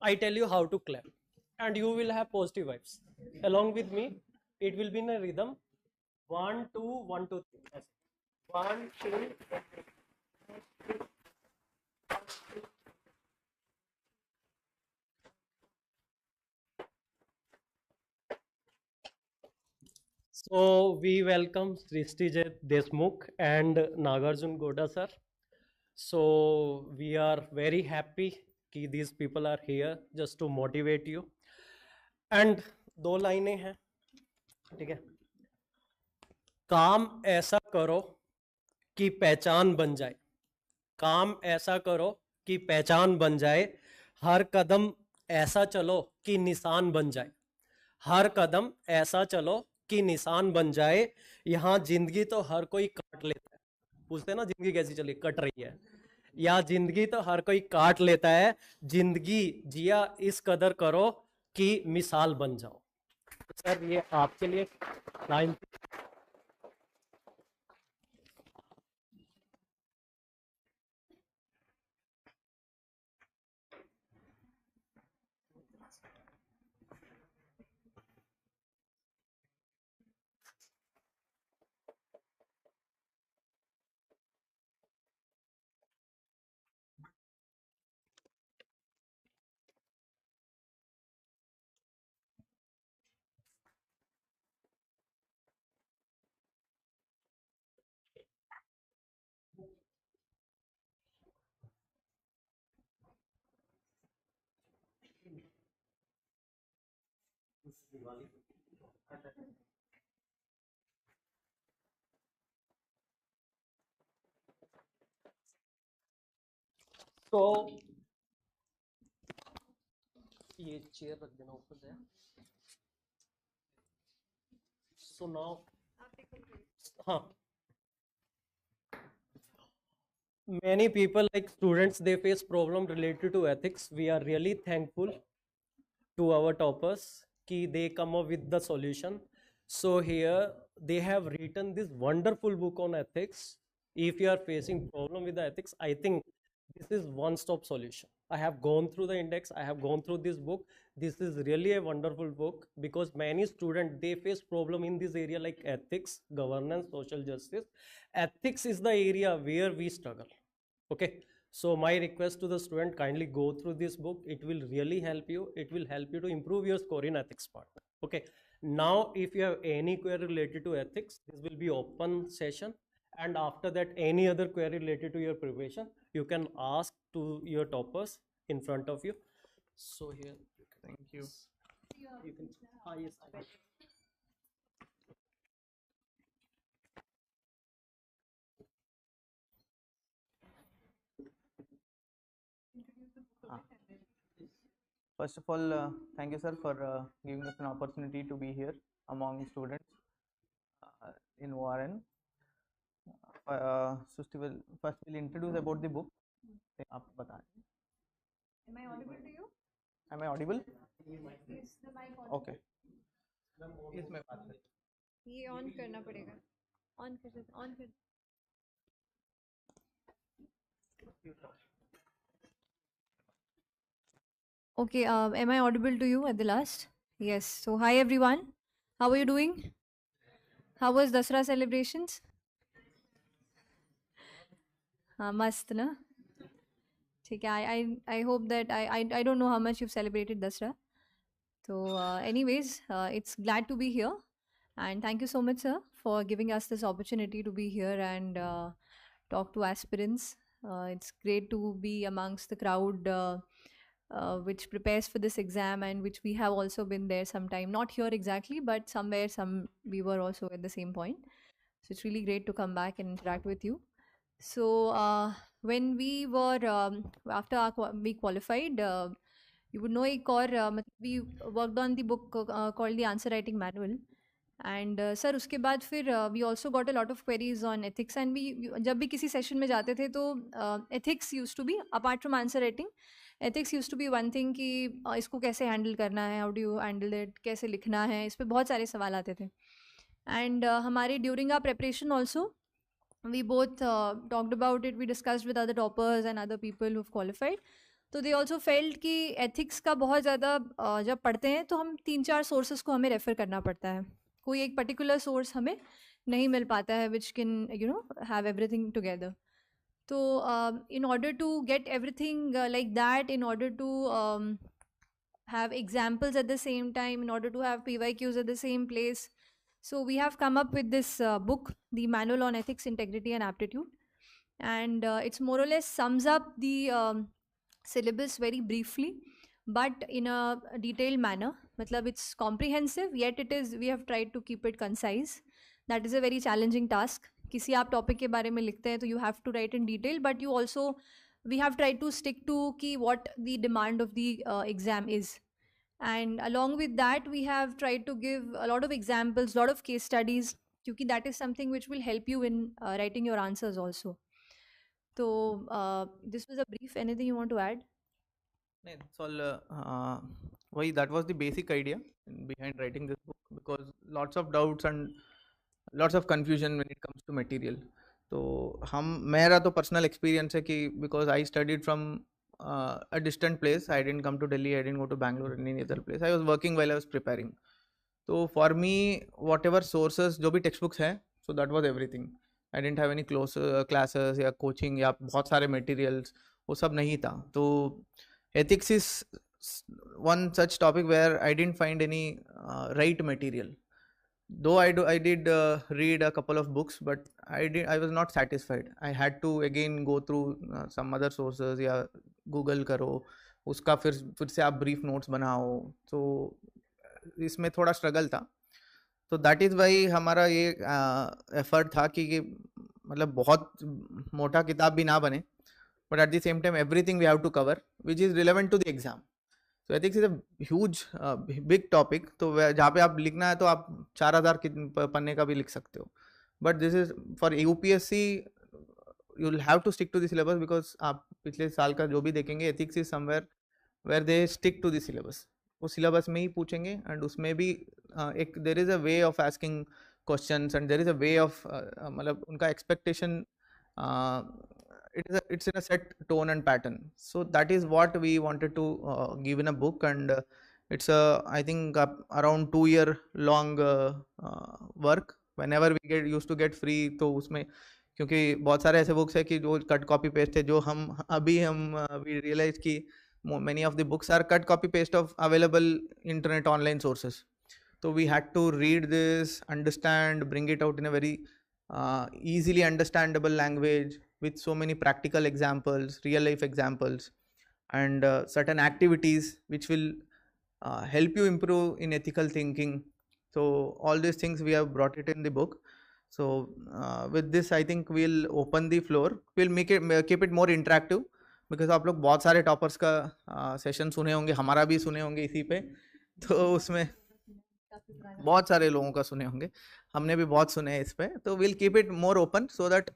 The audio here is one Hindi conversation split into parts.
I tell you how to clap, and you will have positive vibes. Along with me, it will be in a rhythm. 1, 2, 1, 2, 3. That's it. 1, 2. So we welcome Srishti Deshmukh and Nagarjun Goda sir. So we are very happy कि these people are here just to motivate you. And दो लाइनें हैं, ठीक है. काम ऐसा करो कि पहचान बन जाए. काम ऐसा करो कि पहचान बन जाए. हर कदम ऐसा चलो कि निशान बन जाए. हर कदम ऐसा चलो कि निशान बन जाए. यहाँ जिंदगी तो हर कोई काट लेता है. पूछते हैं ना जिंदगी कैसी चली, कट रही है. या जिंदगी तो हर कोई काट लेता है. जिंदगी जिया इस कदर करो कि मिसाल बन जाओ. सर ये आपके लिए लाइन. तो ये चेयर रख देना ऊपर से. सो नाउ हाँ, many people like students they face problem related to ethics. We are really thankful to our toppers ki they come up with the solution. So here they have written this wonderful book on ethics. If you are facing problem with the ethics, I think this is one stop solution. I have gone through the index, I have gone through this book. This is really a wonderful book because many students they face problem in this area like ethics, governance, social justice. Ethics is the area where we struggle. Okay, so my request to the student, kindly go through this book. It will really help you. It will help you to improve your score in ethics part. Okay, now if you have any query related to ethics, this will be open session. And after that, any other query related to your preparation, you can ask to your toppers in front of you. So here, thank you. You can. Yes, First of all, thank you, sir, for giving us an opportunity to be here among students in ORN. Susti will first will introduce about the book. आप बताएं. Am I audible to you? Am I audible? Is the mic audible? Okay. इसमें बात करें. ये ऑन करना पड़ेगा. ऑन कर ऑन कर. Okay, am I audible to you at the last? Yes. So, hi everyone. How are you doing? How was Dasra celebrations? Mast na? ठीक है. I hope that I don't know how much you've celebrated Dasra. So, anyways, it's glad to be here, and thank you so much, sir, for giving us this opportunity to be here and talk to aspirants. It's great to be amongst the crowd which prepares for this exam and which we have also been there sometime. Not here exactly, but somewhere we were also at the same point. So it's really great to come back and interact with you. So when we were after we qualified, you would know we worked on the book called the Answer Writing Manual, and sir उसके बाद फिर we also got a lot of queries on ethics and we जब भी किसी सेशन में जाते थे तो ethics used to be apart from answer writing ethics used to be one thing कि इसको कैसे हैंडल करना है, how do you handle it, कैसे लिखना है, इस पर बहुत सारे सवाल आते थे. एंड हमारे during our preparation also we both talked about it, we discussed with other toppers and other people who've qualified. तो दे ऑल्सो फेल्ट कि एथिक्स का बहुत ज़्यादा जब पढ़ते हैं तो हम 3-4 सोर्सेज को हमें रेफ़र करना पड़ता है. कोई एक पर्टिकुलर सोर्स हमें नहीं मिल पाता है which can have everything together. तो in order to get everything like that, in order to have examples at the same time, in order to have PYQs at the same place, so we have come up with this book, the Manual on Ethics, Integrity and Aptitude. And it's more or less sums up the syllabus very briefly, but in a detailed manner. Matlab it's comprehensive, yet we have tried to keep it concise. That is a very challenging task. किसी आप टॉपिक के बारे में लिखते हैं तो you have to write in detail, but you also, we have tried to stick to ki what the demand of the exam is. And along with that, we have tried to give a lot of examples, a lot of case studies, because that is something which will help you in writing your answers also. So this was a brief. Anything you want to add? It's all why that was the basic idea behind writing this book, because lots of doubts and lots of confusion when it comes to material. तो मेरा तो पर्सनल एक्सपीरियंस है कि because I studied from a distant place. I didn't come to Delhi, I didn't go to Bangalore or any other place. I was working while I was preparing. So for me, whatever sources जो भी textbooks है, so that was everything. I didn't have any close classes या coaching या बहुत सारे materials, वो सब नहीं था. तो ethics is one such topic where I didn't find any right material. Though I did read a couple of books, but I was not satisfied. I had to again go through some other sources या गूगल करो, उसका फिर से आप ब्रीफ नोट्स बनाओ. तो इसमें थोड़ा स्ट्रगल था. तो दैट इज़ वाई हमारा ये एफर्ट था कि मतलब बहुत मोटा किताब भी ना बने, but at the same time everything we have to cover which is relevant to the exam. तो ethics is a huge big topic. तो जहाँ पे आप लिखना है तो आप 4000 पन्ने का भी लिख सकते हो. But this is for UPSC, you will have to stick to the syllabus, because आप पिछले साल का जो भी देखेंगे, ethics is somewhere where they stick to the syllabus. वो सिलेबस में ही पूछेंगे, एंड उसमें भी एक there is a way of asking questions, and there is a way of मतलब उनका expectation, it's in a set tone and pattern. So that is what we wanted to give in a book, and it's I think around 2 year long work. Whenever we used to get free, तो उसमें क्योंकि बहुत सारे ऐसे बुक्स है कि जो कट कॉपी पेस्ट है, जो हम we realize कि many of the books are cut copy paste of available internet online sources. So we had to read this, understand, bring it out in a very easily understandable language with so many practical examples, real life examples, and certain activities which will help you improve in ethical thinking. So all these things we have brought it in the book. So with this, I think we'll open the floor. We'll keep it more interactive, because आप लोग बहुत सारे टॉपर्स का सेशन सुने होंगे, हमारा भी सुने होंगे इसी पे. तो उसमें बहुत सारे लोगों का सुने होंगे, हमने भी बहुत सुने हैं इस पे. तो will keep it more open so that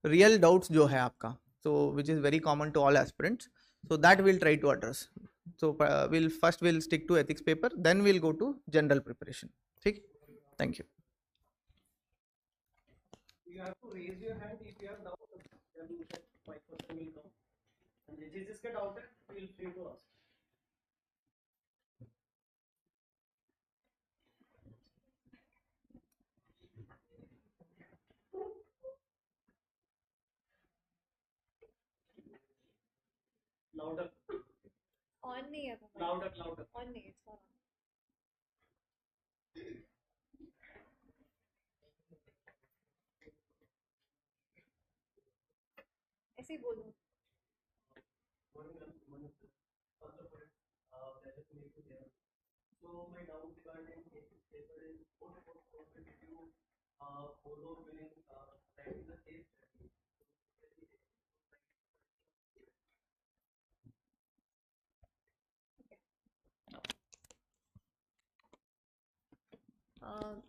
real doubts जो है आपका, so which is very common to all aspirants, so that we'll try to address. So we'll stick to ethics paper, then we'll go to general preparation. ठीक, thank you. You have to raise your hand if you have doubt, then my question will come, and जिसके doubt है feel free to ask. Louder. On नहीं है. Louder. On नहीं, it's not on. ऐसे ही बोलो. So my doubt regarding ethics paper is what did you follow during writing the case study?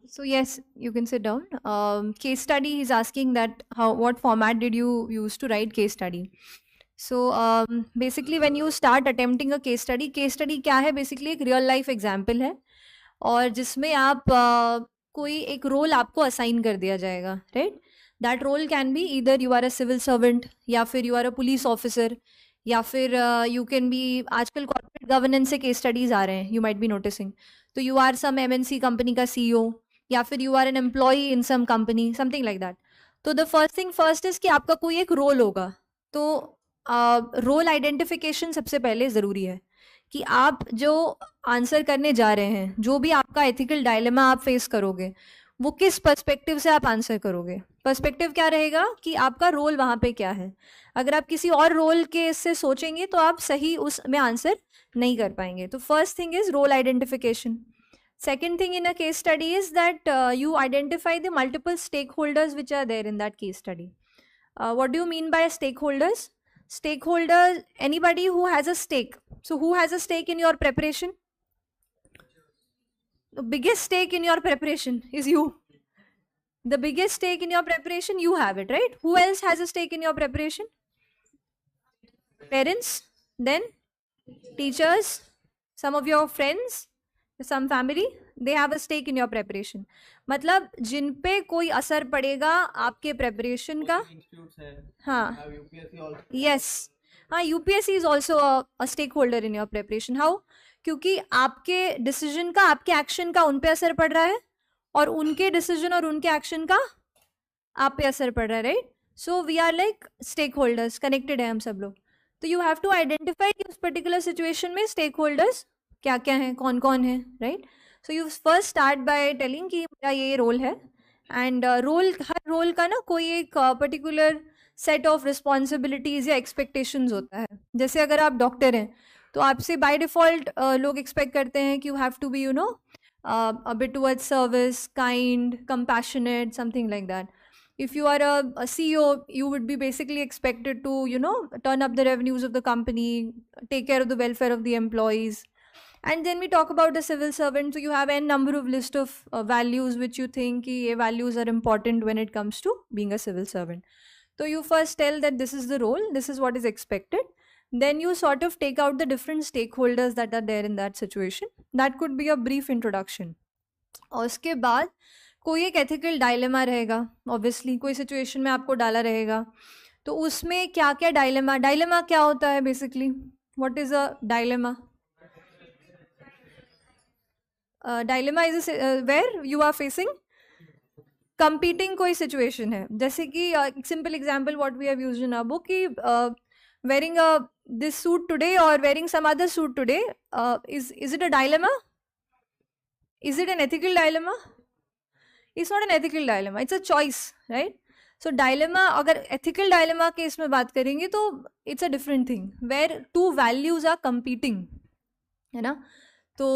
So yes, you can sit down. Case study, he's asking that what format did you use to write case study? So basically when you start attempting a case study क्या है? Basically एक real life example है और जिसमें आप कोई एक रोल आपको असाइन कर दिया जाएगा, right? That role can be either you are a civil servant या फिर you are a police officer या फिर यू कैन बी, आजकल कॉर्पोरेट गवर्नेंस से केस स्टडीज आ रहे हैं, यू माइट बी नोटिसिंग. तो you are some MNC company का सीईओ या फिर you are an employee in some company, something like that. तो the first thing first is कि आपका कोई एक रोल होगा. तो रोल आइडेंटिफिकेशन सबसे पहले ज़रूरी है कि आप जो आंसर करने जा रहे हैं, जो भी आपका एथिकल डायलेमा आप फेस करोगे, वो किस पर्सपेक्टिव से आप आंसर करोगे. पर्सपेक्टिव क्या रहेगा कि आपका रोल वहाँ पे क्या है. अगर आप किसी और रोल के से सोचेंगे तो आप सही उसमें आंसर नहीं कर पाएंगे. तो first thing is role identification. Second thing in a case study is that you identify the multiple stakeholders which are there in that case study. What do you mean by stakeholders? Stakeholders, anybody who has a stake. So who has a stake in your preparation? The biggest stake in your preparation is you. The biggest stake in your preparation, you have it, right? Who else has a stake in your preparation? Parents, then teachers, some of your friends, some family, they have a stake in your preparation. मतलब जिन पे कोई असर पड़ेगा आपके प्रेपरेशन का. हाँ, यस, हाँ, UPSC is also a stakeholder in your preparation. How? क्योंकि आपके डिसीजन का, आपके एक्शन का उन पे असर पड़ रहा है और उनके डिसीजन और उनके एक्शन का आप पे असर पड़ रहा है, right? So we are like stakeholders, connected है हम सब लोग. तो यू हैव टू आइडेंटिफाई कि उस पर्टिकुलर सिचुएशन में स्टेक होल्डर्स क्या क्या हैं, कौन कौन है, right? So you first start by telling कि मेरा ये रोल है. एंड रोल, हर रोल का ना कोई एक पर्टिकुलर सेट ऑफ रिस्पॉन्सिबिलिटीज़ या एक्सपेक्टेशंस होता है. जैसे अगर आप डॉक्टर हैं तो आपसे बाय डिफ़ॉल्ट लोग एक्सपेक्ट करते हैं कि you have to be, you know, a bit towards service, kind, compassionate, something like that. If you are a CEO, you would be basically expected to, you know, turn up the revenues of the company, take care of the welfare of the employees. And then we talk about the civil servant. So you have n number of list of values which you think ki ye values are important when it comes to being a civil servant. So you first tell that this is the role, this is what is expected. Then you sort of take out the different stakeholders that are there in that situation. That could be a brief introduction. और उसके बाद कोई एक एथिकल डायलेमा रहेगा. ऑब्वियसली कोई सिचुएशन में आपको डाला रहेगा, तो उसमें क्या क्या डायलेमा, डायलेमा क्या होता है basically? What is a dilemma? Dilemma is where you are facing competing कोई सिचुएशन है. जैसे कि simple example what we have used in a book कि wearing this suit today or wearing some other suit today, is it a dilemma? Is it an ethical dilemma? It's not an ethical dilemma, it's a choice, right? So dilemma, अगर ethical dilemma के इसमें बात करेंगे तो it's a different thing where two values are competing, है ना? तो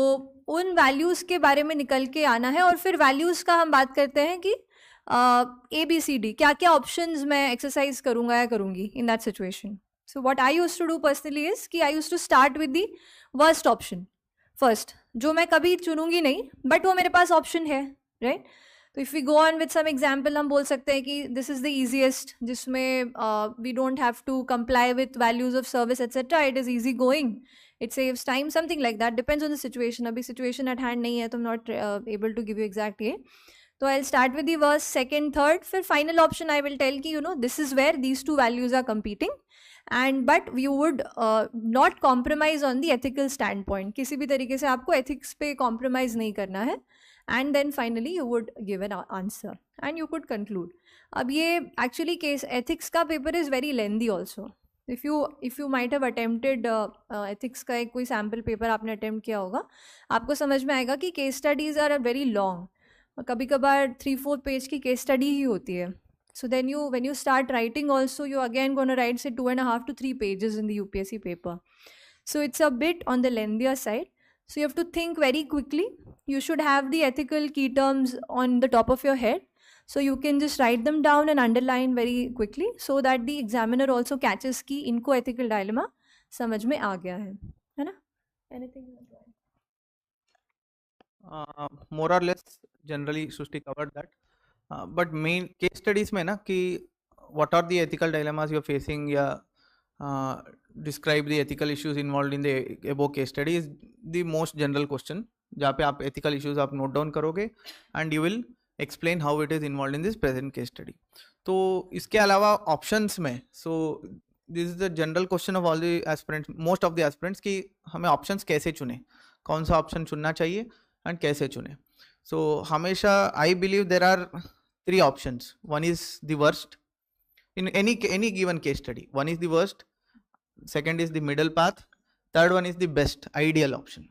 उन values के बारे में निकल के आना है. और फिर values का हम बात करते हैं कि ABCD क्या क्या options मैं exercise करूँगा या करूँगी in that situation. So what I used to do personally is कि I used to start with the worst option first, जो मैं कभी चुनूंगी नहीं but वो मेरे पास option है, right? तो if we go on with some example, हम बोल सकते हैं कि this is the easiest, जिसमें we don't have to comply with values of service etc. It is easy going, it saves time, something like that, depends on the situation. अभी situation at hand नहीं है तो I'm not able to give you exact ये. So I'll start with the worst, second, third, फिर final option I will tell कि you know this is where these two values are competing. And but you would not compromise on the ethical standpoint. किसी भी तरीके से आपको ethics पे compromise नहीं करना है. And then finally you would give an answer and you could conclude. अब ये actually case ethics का paper is very lengthy also. If you might have attempted ethics का एक कोई sample paper आपने attempt किया होगा, आपको समझ में आएगा कि case studies are very long. कभी कभार 3-4 पेज की case study ही होती है. So then when you start writing also, you're again going to write say 2.5 to 3 pages in the UPSC paper. So it's a bit on the lengthier side. So you have to think very quickly. You should have the ethical key terms on the top of your head. So you can just write them down and underline very quickly so that the examiner also catches कि इनको ethical dilemma समझ में आ गया है ना? Anything? More or less generally Srushti covered that. But main case studies में ना कि what are the ethical dilemmas you're facing या describe the ethical issues involved in the above case study is the most general question जहाँ पे आप ethical issues आप note down करोगे and you will explain how it is involved in this present case study. तो इसके अलावा options में so this is the general question of all the aspirants, most of the aspirants कि हमें options कैसे चुने, कौन सा option चुनना चाहिए and कैसे चुने. So हमेशा I believe there are 3 options. One is the worst in any given case study. One is the worst, second is the middle path, third one is the best ideal option.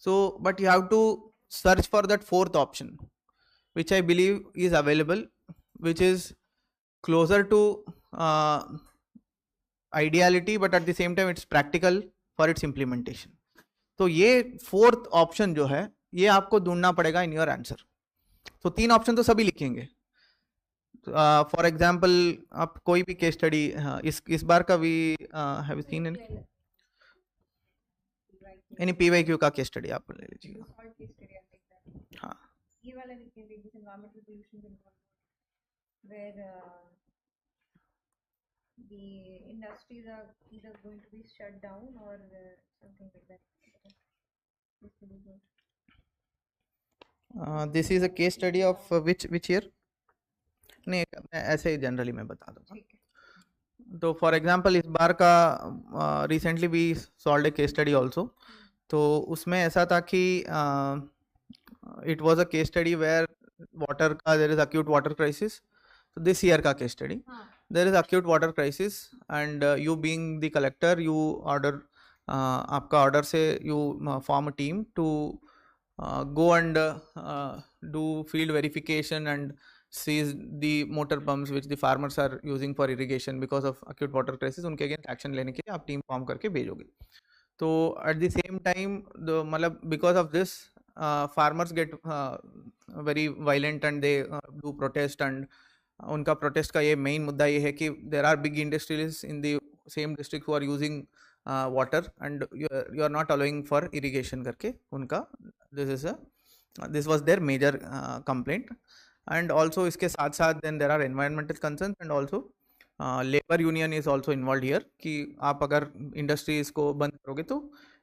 So but you have to search for that fourth option, which I believe is available, which is closer to ideality, but at the same time it's practical for its implementation. तो ये फोर्थ ऑप्शन जो है ये आपको ढूंढना पड़ेगा इन योर आंसर. तो 3 ऑप्शन तो सभी लिखेंगे. फॉर एग्जाम्पल आप कोई भी केस स्टडी इस बार का भी हैव सीन एनी पीवाईक्यू का केस स्टडी आप ले लीजिएगा. हाँ ये वाला लिखें जिस environmental pollution where the industries are either going to be shut down or something like that. This will be good. This is a case study of which year. नहीं मैं ऐसे ही जनरली मैं बता दूंगा. तो फॉर एग्जांपल इस बार का recently we solved a case study also. तो उसमें ऐसा था कि it was a case study where water का there is acute water crisis. तो दिस ईयर का case study there is acute water crisis and you being the collector you order आपका ऑर्डर से you form a team to go and do field verification and seize the motor pumps which the farmers are using for irrigation because of acute water crisis. उनके अगेंस्ट एक्शन लेने के लिए आप टीम फॉर्म करके भेजोगे. तो एट द सेम टाइम मतलब because of this farmers get very violent and they do protest and उनका प्रोटेस्ट का ये मेन मुद्दा ये है कि there are big industries in the same district who are using water and you are not allowing for irrigation करके उनका this was their major complaint. And also इसके साथ साथ then there are environmental concerns and also labor union is also involved here कि आप अगर industries को बंद करोगे तो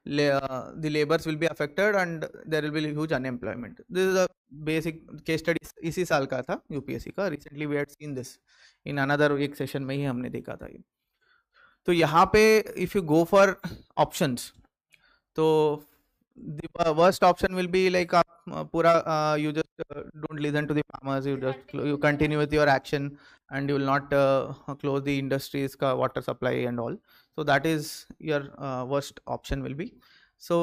the laborers will be affected and there will be huge unemployment. This is a basic case study इसी साल का था UPSC का. Recently we had seen this in another एक सेशन में ही हमने देखा था ये. तो यहाँ पे if you go for options तो the worst option will be like आप पूरा you just don't listen to the farmers, you just you continue with your action and you will not close the industries का water supply and all. So that is your worst option will be. So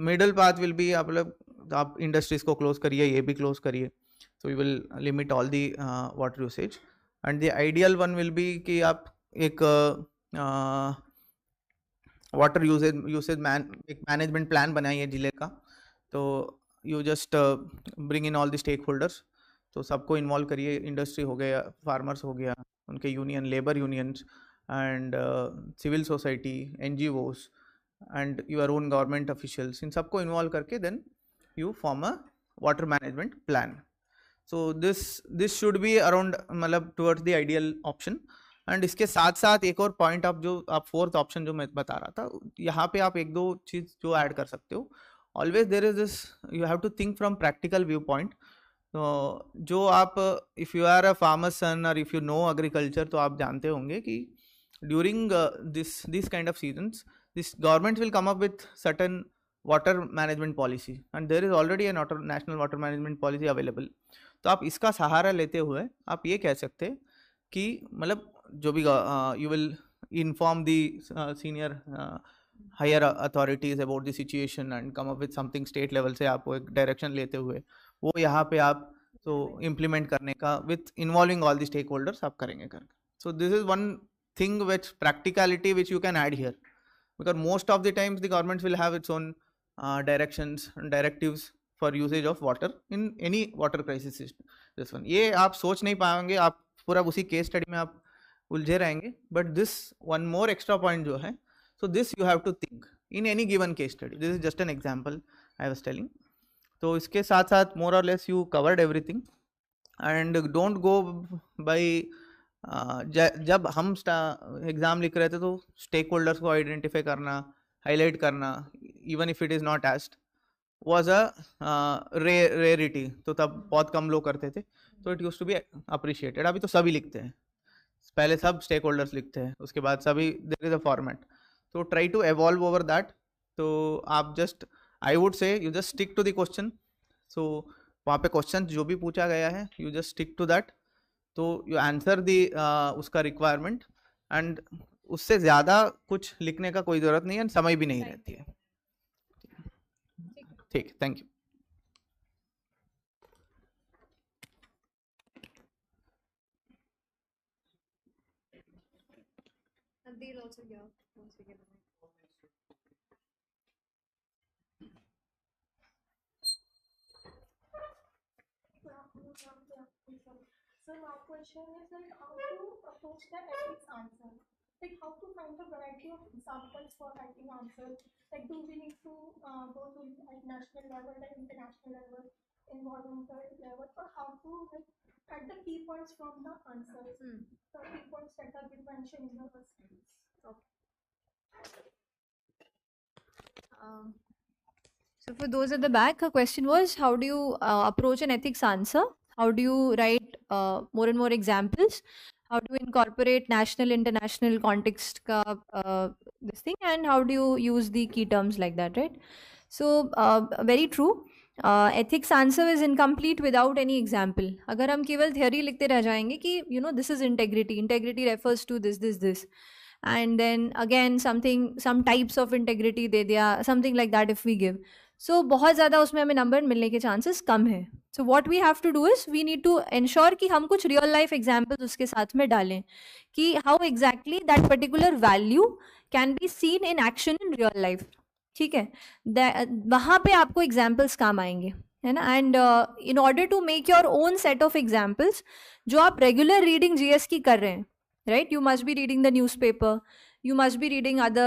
middle path will be आप इंडस्ट्रीज को क्लोज करिए, ये भी क्लोज करिए. So you will limit all the water usage. And the ideal one will be कि आप एक वाटर यूसेज एक मैनेजमेंट प्लान बनाइए जिले का. तो you just bring in all the stakeholders. तो सबको इन्वॉल्व करिए, इंडस्ट्री हो गया, फार्मर्स हो गया, उनके union, labour unions and civil society, NGOs and your own government officials. इन सबको इन्वॉल्व करके then you form a water management plan. So this should be around मतलब towards the ideal option. And इसके साथ साथ एक और पॉइंट आप फोर्थ ऑप्शन जो मैं बता रहा था यहाँ पे आप एक दो चीज़ जो ऐड कर सकते हो. Always there is this you have to think from practical view point. तो जो आप if you are a farmer son और इफ़ यू नो एग्रीकल्चर तो आप जानते होंगे कि during this kind of seasons this government will come up with certain water management policy and there is already A national water management policy available. तो आप इसका सहारा लेते हुए आप ये कह सकते हैं कि मतलब जो भी you will inform the senior higher authorities about the situation and come up with something state level से आपको एक direction लेते हुए वो यहाँ पे आप तो implement करने का with involving all the stakeholders आप करेंगे करके. So this is one thing which practicality which you can add here because most of the times the government will have its own directions and directives for usage of water in any water crisis system. This one ये आप सोच नहीं पाएंगे, आप पूरा उसी केस स्टडी में आप उलझे रहेंगे. But this one more extra point जो है so this you have to think in any given case study. This is just an example I was telling. तो इसके साथ साथ मोर और less you covered everything and don't go by जब हम एग्ज़ाम लिख रहे थे तो स्टेक होल्डर्स को आइडेंटिफाई करना, हाईलाइट करना, even if it is not asked was a rarity, तो तब बहुत कम लोग करते थे, तो it used to be appreciated. अभी तो सभी लिखते हैं, पहले सब स्टेक होल्डर्स लिखते हैं, उसके बाद सभी, देयर इज अ फॉर्मेट. तो try to evolve over that. तो आप just, I would say you just stick to the question. सो वहाँ पे क्वेश्चन जो भी पूछा गया है you just stick to that. तो यू आंसर दी उसका रिक्वायरमेंट, एंड उससे ज़्यादा कुछ लिखने का कोई ज़रूरत नहीं है, समय भी नहीं रहती है. ठीक, thank you. They'll also hear once we get the mic. So my question is like how to approach the ethics answer. Like how to find the variety of examples for writing answers. Like do we need to go to like national level, like international level, environmental level, or how to like cut the key points from the answers, the key points that are been mentioned in the first sentence. So for those at the back, her question was, how do you approach an ethics answer? How do you write more and more examples? How do you incorporate national, international context ka, this thing? And how do you use the key terms like that, right? So very true. Ethics answer is incomplete without any example. अगर हम केवल theory लिखते रह जाएंगे कि you know this is integrity. Integrity refers to this. And then again some types of integrity दे दिया, something like that if we give. So बहुत ज़्यादा उसमें हमें नंबर मिलने के चांसेस कम है. So what we have to do is we need to ensure कि हम कुछ real life examples उसके साथ में डालें कि how exactly that particular value can be seen in action in real life. ठीक है, वहाँ पे आपको एग्जाम्पल्स काम आएंगे, है ना. And in order to make your own set of examples जो आप रेगुलर रीडिंग जीएस की कर रहे हैं, right, you must be reading the newspaper, you must be reading other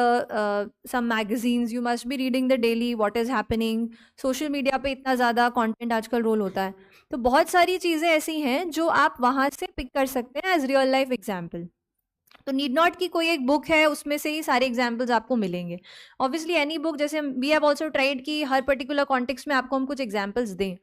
some magazines, you must be reading the daily what is happening, social media पे इतना ज़्यादा content आजकल रोल होता है, तो बहुत सारी चीज़ें ऐसी हैं जो आप वहाँ से पिक कर सकते हैं एज रियल लाइफ एग्जाम्पल. तो नीड नॉट कि कोई एक बुक है उसमें से ही सारे एग्जाम्पल्स आपको मिलेंगे. ऑब्वियसली एनी बुक, जैसे वी हैव ऑल्सो ट्राइड कि हर पर्टिकुलर कॉन्टेक्स्ट में आपको हम कुछ एग्जाम्पल्स दें,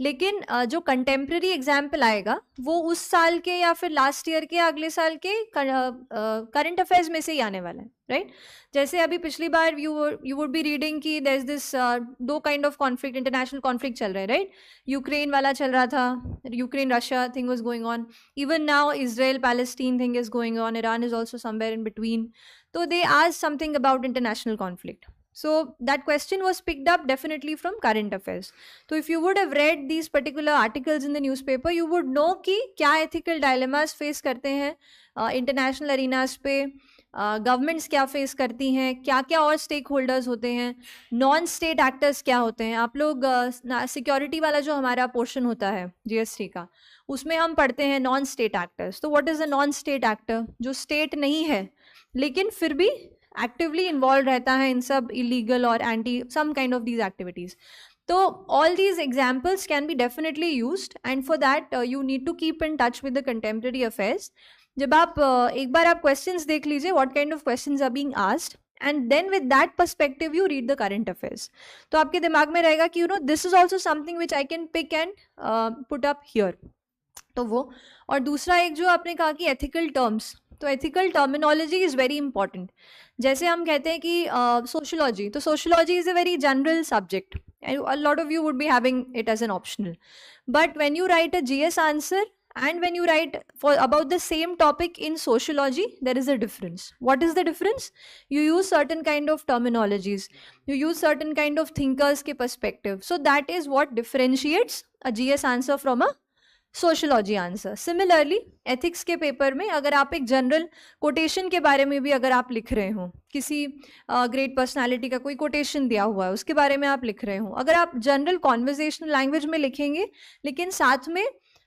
लेकिन जो कंटेम्प्रेरी एग्जाम्पल आएगा वो उस साल के या फिर लास्ट ईयर के या अगले साल के करंट अफेयर्स में से ही आने वाला है, राइट. जैसे अभी पिछली बार यू वुड बी रीडिंग कि there is this 2 kind of conflict, international conflict चल रहा है, राइट. यूक्रेन वाला चल रहा था, Ukraine Russia thing was going on, even now Israel Palestine thing is going on, Iran is also somewhere in between. तो they asked something about international conflict. So that question was picked up definitely from current affairs. So if you would have read these particular articles in the newspaper, you would know कि क्या ethical dilemmas face करते हैं international arenas पे, governments क्या face करती हैं, क्या क्या और stakeholders होते हैं, non-state actors क्या होते हैं. आप लोग security वाला जो हमारा portion होता है GST का, उसमें हम पढ़ते हैं non-state actors. तो what is a non-state actor? जो state नहीं है लेकिन फिर भी एक्टिवली इन्वॉल्व रहता है इन सब इलीगल और anti some kind of these activities. तो all these examples can be definitely used, and for that you need to keep in touch with the contemporary affairs. जब आप एक बार आप क्वेश्चंस देख लीजिए what kind of questions are being asked, and then with that perspective you read the current affairs. तो आपके दिमाग में रहेगा कि you know this is also something which I can pick and put up here. तो वो, और दूसरा एक जो आपने कहा कि एथिकल टर्म्स, तो ethical terminology is very important. जैसे हम कहते हैं कि सोशोलॉजी, तो sociology is a very general subject, a lot of you would be having it as an optional, but when you write a GS answer and when you write about the same topic in sociology, there is a difference. What is the difference? You use certain kind of terminologies, you use certain kind of thinkers के perspective, so that is what differentiates a GS answer from a sociology answer. Similarly ethics के पेपर में अगर आप एक जनरल कोटेशन के बारे में भी अगर आप लिख रहे हो, किसी ग्रेट पर्सनालिटी का कोई कोटेशन दिया हुआ है उसके बारे में आप लिख रहे हो, अगर आप जनरल कॉन्वर्जेशनल लैंग्वेज में लिखेंगे लेकिन साथ में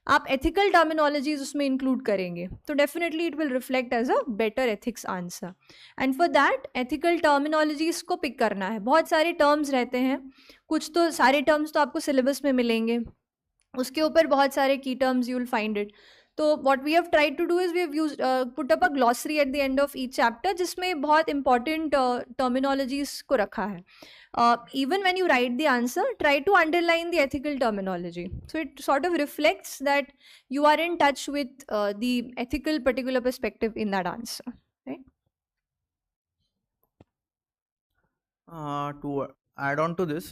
आप एथिकल टर्मिनोलॉजीज उसमें इंक्लूड करेंगे तो definitely it will reflect as a better ethics answer. And for that ethical terminologies को पिक करना है. बहुत सारे टर्म्स रहते हैं, कुछ तो सारे टर्म्स तो आपको सिलेबस में मिलेंगे, उसके ऊपर बहुत सारे key terms you will find it. तो what we have tried to do is we have used put up a glossary at the end of each chapter जिसमें बहुत इंपॉर्टेंट टर्मिनोलॉजीज को रखा है. Even when you write the answer, try to underline the ethical terminology. So it sort of reflects that you are in touch with the ethical particular perspective in that answer, right? To add on to this,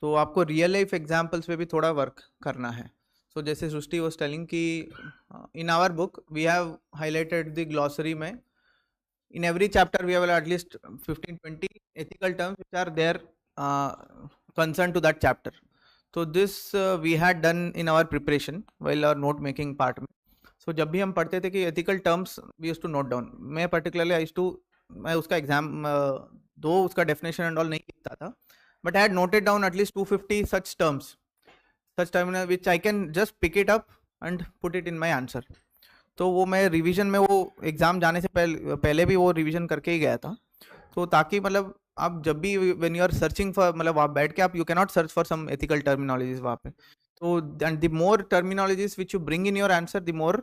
तो आपको रियल लाइफ एग्जाम्पल्स पे भी थोड़ा वर्क करना है. सो जैसे सृष्टि वाज टेलिंग कि in our book we have highlighted the glossary में in every chapter we have at least 15-20 ethical terms which are there concerned to that chapter. So this we had done in our preparation while our note making part में. So जब भी हम पढ़ते थे कि ethical terms we used to note down. मैं particularly I used to मैं उसका एग्जाम दो उसका डेफिनेशन एंड ऑल नहीं लिखता था, but I had noted down at least 250 such terms, such terms which I can just pick it up and put it in my answer. तो वो मैं रिवीजन में वो एग्ज़ाम जाने से पहले भी वो रिवीजन करके ही गया था. तो ताकि मतलब आप जब भी when you are searching for, मतलब आप बैठ के आप you can not search for some ethical terminologies वहाँ पे. तो and the more terminologies which you bring in your answer the more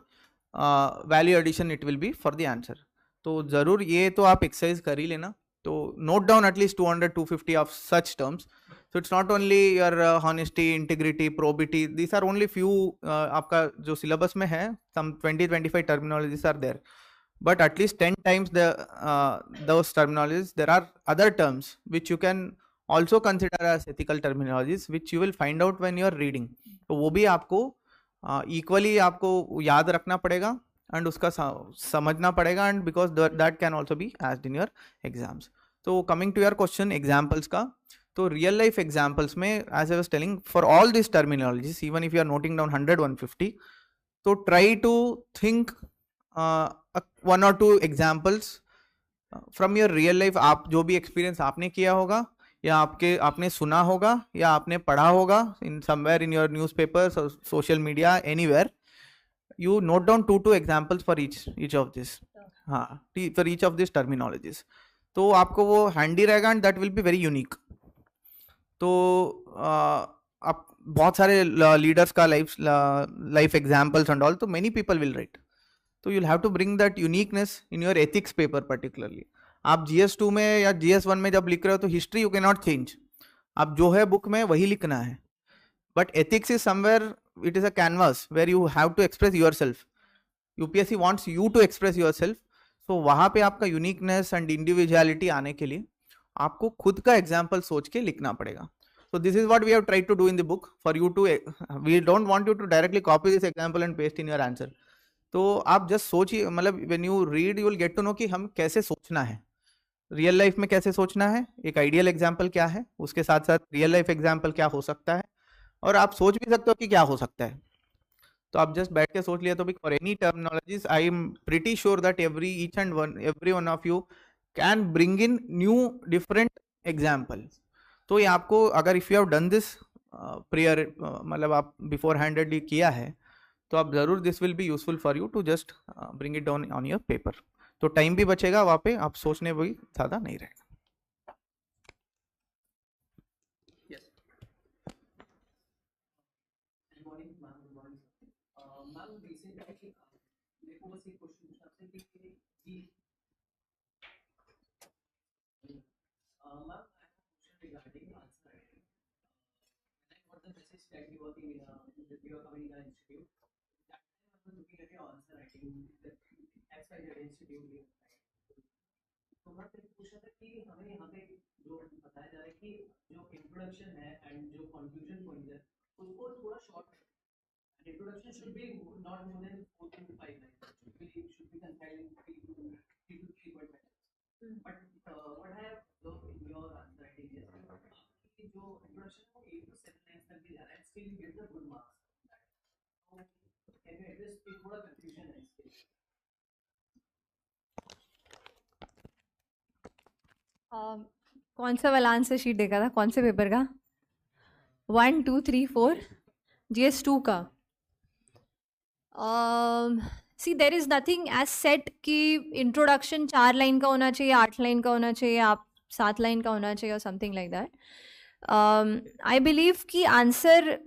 value addition it will be for the answer. तो ज़रूर ये तो आप एक्सरसाइज कर ही लेना. तो note down at least 200-250 of such terms. So it's not only your honesty, integrity, probity. These are only few आपका जो syllabus में है, some 20-25 terminologies are there. But at least 10 times those terminologies, there are other terms which you can also consider as ethical terminologies, which you will find out when you are reading. तो वो भी आपको equally आपको याद रखना पड़ेगा and उसका समझना पड़ेगा, and because that can also be asked in your exams. So coming to your question, examples का, तो रियल लाइफ एग्जाम्पल्स में as I was telling for all this terminologies even if you are noting down 100-150, तो try to think 1 or 2 examples from your real life. आप जो भी एक्सपीरियंस आपने किया होगा या आपने सुना होगा या आपने पढ़ा होगा in somewhere in your news paper, social media, anywhere, you note down 2 examples for each of this. हाँ, for each of this terminologies. तो आपको वो हैंडी रहेगा and that will be very unique. तो आप बहुत सारे लीडर्स का लाइफ एग्जाम्पल्स एंड ऑल, तो मेनी पीपल विल राइट. तो you will have to bring that uniqueness in your ethics paper particularly. आप GS2 में या GS1 में जब लिख रहे हो तो history you can not change, आप जो है बुक में वही लिखना है. But ethics is somewhere, it is a canvas where you have to express your self. UPSC wants you to express your self. So वहाँ पे आपका यूनिकनेस एंड इंडिविजुअलिटी आने के लिए आपको खुद का एग्जाम्पल सोच के लिखना पड़ेगा. So this is what we have tried to do in the book for you to, we don't want you to directly copy this example and paste in your answer. तो आप जस्ट सोचिए, मतलब when you read you will get to know कि हम कैसे सोचना है, रियल लाइफ में कैसे सोचना है, एक आइडियल एग्जाम्पल क्या है, उसके साथ साथ रियल लाइफ एग्जाम्पल क्या हो सकता है, और आप सोच भी सकते हो कि क्या हो सकता है. तो आप जस्ट बैठ के सोच लिया तो भी for any terminologies I am pretty sure that every one of you can bring in new different examples. तो ये आपको अगर if you have done this prayer, मतलब आप बिफोर हैंडेडली किया है, तो आप ज़रूर this will be useful for you to just bring it down on your paper. तो टाइम भी बचेगा वहाँ पे, आप सोचने भी ज़्यादा नहीं रहेगा. Regarding answer writing, when I got the message that you working in you are coming in an institute, that time I was looking at your answer writing, the XYZ institute. तो मैं फिर पूछा था कि हमें यहाँ पे जो बताया जा रहा है कि जो इंट्रोडक्शन है एंड जो कंक्लूजन पॉइंट है उसको थोड़ा short, introduction should be not more than 4 to 5 lines, should be confined in 3 to 3.5 lines. But what I have observed in your answer writing is कि जो introduction को 8 to 7 lines तक भी जा रहा है, still you get the good marks. So can you address पे थोड़ा confusion है इसके? कौन सा वाला आंसर शीट देखा था, कौन से पेपर का? 1, 2, 3, 4 GS2 का. See there is nothing as set कि इंट्रोडक्शन 4 लाइन का होना चाहिए, 8 लाइन का होना चाहिए, आप 7 लाइन का होना चाहिए और something like that. I believe कि आंसर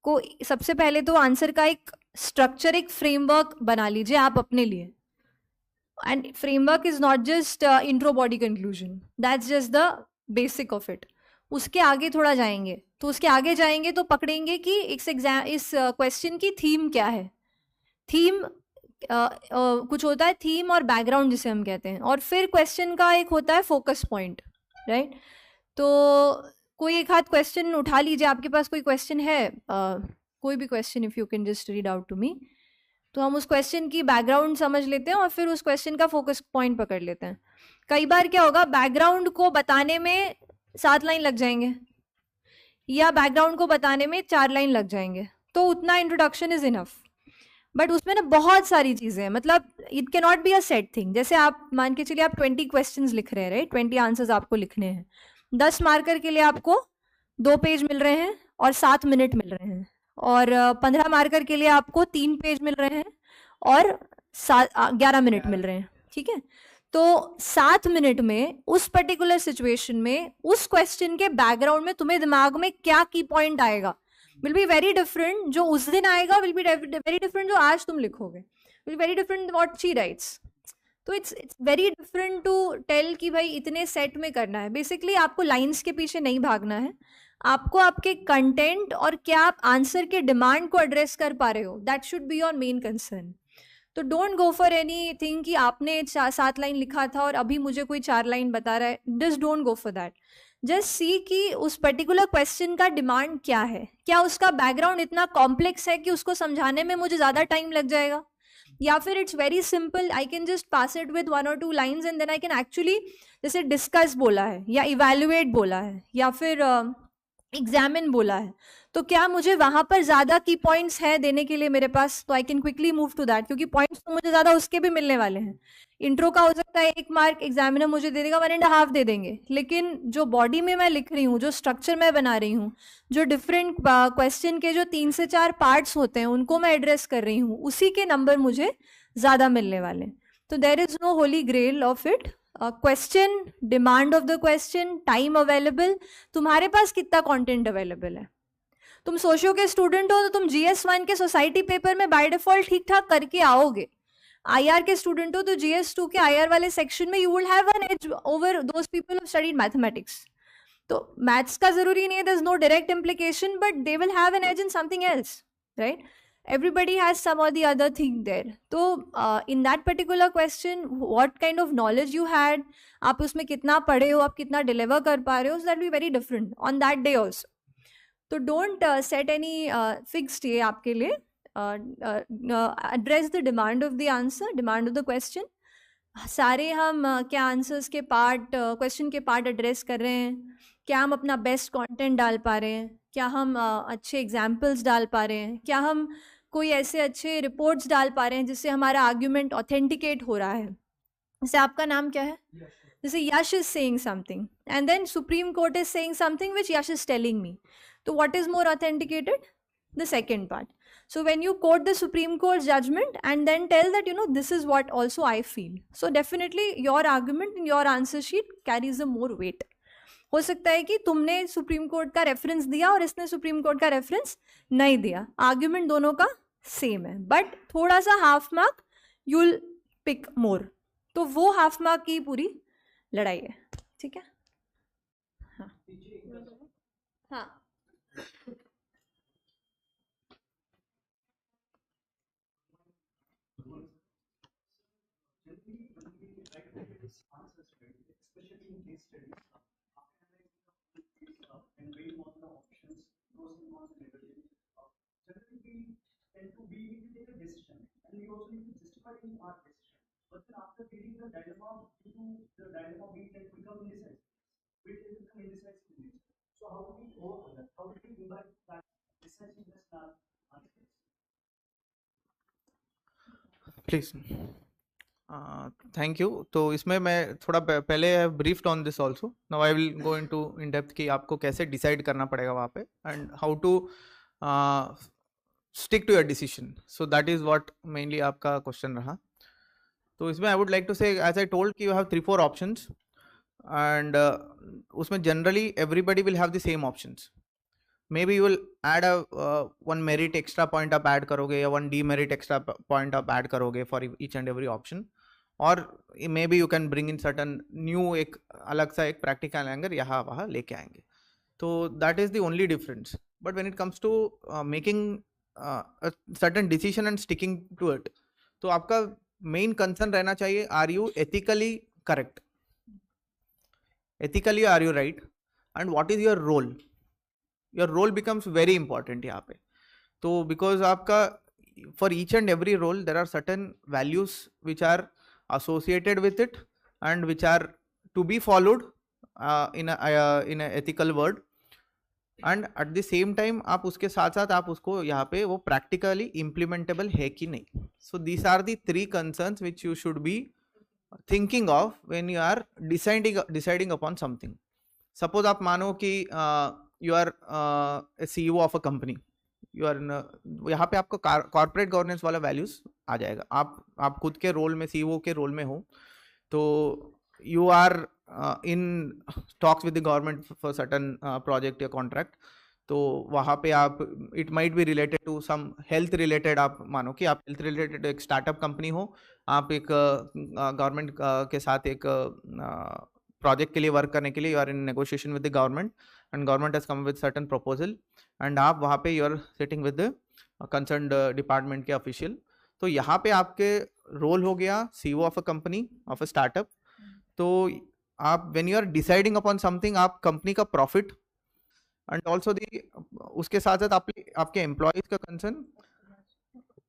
को सबसे पहले तो आंसर का एक स्ट्रक्चर, एक फ्रेमवर्क बना लीजिए आप अपने लिए. And framework is not just intro body conclusion, that's just the basic of it. उसके आगे थोड़ा जाएंगे तो उसके आगे जाएंगे तो पकड़ेंगे कि इस क्वेश्चन की थीम क्या है. थीम कुछ होता है, थीम और बैकग्राउंड जिसे हम कहते हैं, और फिर क्वेश्चन का एक होता है फोकस पॉइंट, राइट. तो कोई एक हाथ क्वेश्चन उठा लीजिए, आपके पास कोई क्वेश्चन है, कोई भी question, if you can just read out to me, तो हम उस क्वेश्चन की बैकग्राउंड समझ लेते हैं और फिर उस क्वेश्चन का फोकस पॉइंट पकड़ लेते हैं. कई बार क्या होगा, बैकग्राउंड को बताने में 7 लाइन लग जाएंगे या बैकग्राउंड को बताने में 4 लाइन लग जाएंगे, तो उतना इंट्रोडक्शन इज इनफ. बट उसमें ना बहुत सारी चीज़ें हैं, मतलब it can not be a set thing. जैसे आप मान के चलिए आप 20 क्वेश्चंस लिख रहे हैं, राइट, 20 आंसर्स आपको लिखने हैं. 10 मार्कर के लिए आपको 2 पेज मिल रहे हैं और 7 मिनट मिल रहे हैं, और 15 मार्कर के लिए आपको 3 पेज मिल रहे हैं और 11 मिनट मिल रहे हैं, ठीक है. तो 7 मिनट में उस पर्टिकुलर सिचुएशन में उस क्वेश्चन के बैकग्राउंड में तुम्हें दिमाग में क्या की पॉइंट आएगा विल बी वेरी डिफरेंट. जो उस दिन आएगा विल बी वेरी डिफरेंट जो आज तुम लिखोगे, will very different what she writes. तो it's very different to tell कि भाई इतने सेट में करना है. बेसिकली आपको लाइंस के पीछे नहीं भागना है, आपको आपके कंटेंट और क्या आप आंसर के डिमांड को एड्रेस कर पा रहे हो, that should be your main concern. तो don't go for any thing कि आपने 7 लाइन लिखा था और अभी मुझे कोई 4 लाइन बता रहा है. Just don't go for that. Just see कि उस पर्टिकुलर क्वेश्चन का डिमांड क्या है, क्या उसका बैकग्राउंड इतना कॉम्प्लेक्स है कि उसको समझाने में मुझे ज़्यादा टाइम लग जाएगा, या फिर it's very simple, I can just pass it with 1 or 2 lines and then I can actually, जैसे डिस्कस बोला है या इवेल्युएट बोला है या फिर एग्जामिन बोला है, तो क्या मुझे वहाँ पर ज़्यादा की पॉइंट्स हैं देने के लिए मेरे पास, तो I can quickly move to that, क्योंकि पॉइंट्स तो मुझे ज़्यादा उसके भी मिलने वाले हैं. इंट्रो का हो सकता है 1 मार्क, एग्जामिनर मुझे दे देगा 1.5 दे देंगे, लेकिन जो बॉडी में मैं लिख रही हूँ, जो स्ट्रक्चर मैं बना रही हूँ, जो डिफरेंट क्वेश्चन के जो 3 से 4 पार्ट्स होते हैं उनको मैं एड्रेस कर रही हूँ, उसी के नंबर मुझे ज़्यादा मिलने वाले. तो there is no holy grail of it. Question, demand of the question, time available, तुम्हारे पास कितना कंटेंट अवेलेबल है. तुम सोशो के स्टूडेंट हो तो तुम GS1 के सोसाइटी पेपर में बाय डिफॉल्ट ठीक ठाक करके आओगे. IR के स्टूडेंट हो तो GS2 के IR वाले सेक्शन में you will have an edge over those people who studied mathematics. तो मैथ्स का जरूरी नहीं है, there is no direct implication, but they will have an edge in something else, right. Everybody has some or the other thing there. तो in that particular question, what kind of knowledge you had, आप उसमें कितना पढ़े हो, आप कितना deliver कर पा रहे हो, so that will be very different on that day also. तो don't set any fixed ये आपके लिए. Address the demand of the answer, demand of the question. सारे हम क्या आंसर्स के पार्ट, क्वेश्चन के पार्ट एड्रेस कर रहे हैं, क्या हम अपना बेस्ट कंटेंट डाल पा रहे हैं, क्या हम अच्छे एग्जाम्पल्स डाल पा रहे हैं, क्या हम कोई ऐसे अच्छे रिपोर्ट्स डाल पा रहे हैं जिससे हमारा आर्ग्यूमेंट ऑथेंटिकेट हो रहा है. जैसे आपका नाम क्या है, जैसे Yash is saying something and then Supreme Court is saying something which Yash is telling me, तो what is more authenticated, the second part. So when you quote the Supreme Court's judgment and then tell that, this is what also I feel. So definitely your argument in your answer sheet carries a more weight. हो सकता है कि तुमने सुप्रीम कोर्ट का रेफरेंस दिया और इसने सुप्रीम कोर्ट का रेफरेंस नहीं दिया, आर्ग्यूमेंट दोनों का सेम है, बट थोड़ा सा half mark you will pick more. तो वो हाफ मार्क की पूरी लड़ाई है, ठीक है. हाँ हाँ. Especially in case studies, and weighing on the options, pros and cons, and everything. Generally, we tend to need to take a decision, and we also need to justify our decision. But then after reading the dilemma, we tend to become indecisive. So how do we overcome that? How do we imbibe that decisiveness in our answers? Please. Thank you. तो इसमें मैं थोड़ा पहले briefed on this also. Now I will go into in depth कि आपको कैसे डिसाइड करना पड़ेगा वहाँ पे, and how to stick to your decision. So that is what mainly आपका question रहा. तो इसमें I would like to say, as I told, कि you have 3-4 options, and उसमें generally everybody will have the same options. Maybe you will add a one merit extra point आप add करोगे, या one demerit extra point आप add करोगे for each and every option, or maybe you can bring in certain new एक अलग सा एक practical angle यहाँ वहाँ लेके आएंगे. तो that is the only difference. But when it comes to making a certain decision and sticking to it, तो आपका main concern रहना चाहिए, are you ethically correct? Ethically are you right? And what is your role? Your role becomes very important यहाँ पे. तो because आपका for each and every role there are certain values which are associated with it and which are to be followed in a ethical word, and at the same time आप उसके साथ साथ आप उसको यहाँ पे वो practically implementable है कि नहीं. So these are the 3 concerns which you should be thinking of when you are deciding upon something. Suppose आप मानो कि you are a CEO of a company, you are यहाँ पे आपको corporate governance वाला values आ जाएगा. आप खुद के रोल में CEO के रोल में हो, तो you are in talks with the government for certain project या contract. तो वहाँ पे आप it might be related to some health related, आप मानो कि आप health related एक startup company हो, आप एक government के साथ एक project के लिए work करने के लिए you are in negotiation with the government, and government has come with certain proposal, and आप वहाँ पे you are sitting with the concerned department के official. तो यहाँ पे आपके role हो गया CEO of a company of a startup. तो आप when you are deciding upon something, आप company का profit and also the उसके साथ साथ आपके employees का concern,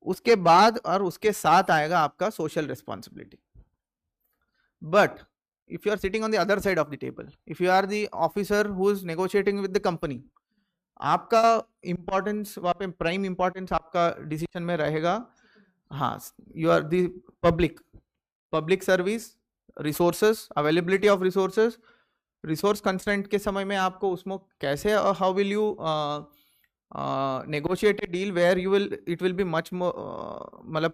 उसके बाद और उसके साथ आएगा आपका social responsibility. But if you are sitting on the other side of the table, if you are the officer who is negotiating with the company, आपका importance वहाँ पे prime importance आपका decision में रहेगा, हाँ, you are the public service, resources, availability of resources, resource constraint के समय में आपको उसमें कैसे how will you negotiate a deal where it will be much more मतलब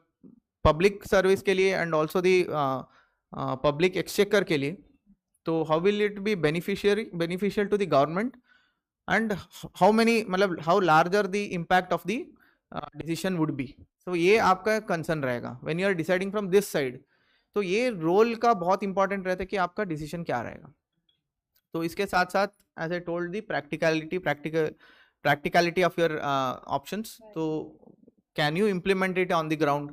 public service के लिए and also the public exchequer के लिए. तो how will it be beneficial to the government, and how many मतलब how larger the impact of the decision would be. So ये आपका concern रहेगा when you are deciding from this side. तो ये role का बहुत important रहता है कि आपका decision क्या रहेगा. तो इसके साथ साथ as I told the practicality of your options. तो can you implement it on the ground?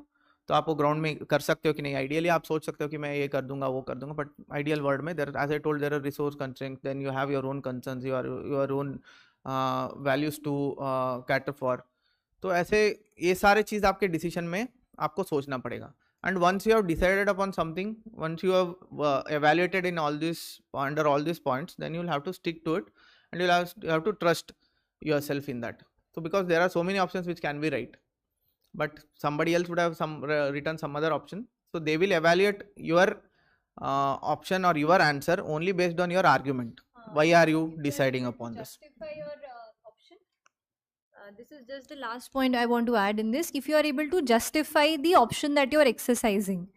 तो आप वो ग्राउंड में कर सकते हो कि नहीं. आइडियली आप सोच सकते हो कि मैं ये कर दूंगा वो कर दूंगा, बट आइडियल वर्ल्ड में there as I told there are resource constraints, then you have your own concerns, your own values to cater for. तो ऐसे ये सारे चीज़ आपके डिसीजन में आपको सोचना पड़ेगा. And once you have decided upon something, once you have evaluated in all this under all these points, then you will have to stick to it, and you have to trust yourself in that. So because there are so many options which can be right, but somebody else would have written some other option, so they will evaluate your option or your answer only based on your argument. Why are you deciding upon this? Justify your option. This is just the last point I want to add in this. If you are able to justify the option that you are exercising,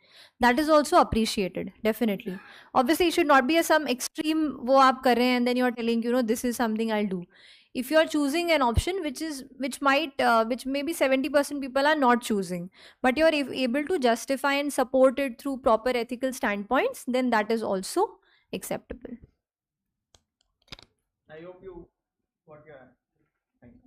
that is also appreciated, definitely. Obviously it should not be a some extreme wo aap kar rahe hain and then you are telling, you know, this is something I'll do. If you are choosing an option which maybe 70% people are not choosing, but you are able to justify and support it through proper ethical standpoints, then that is also acceptable. I hope you got your thank you.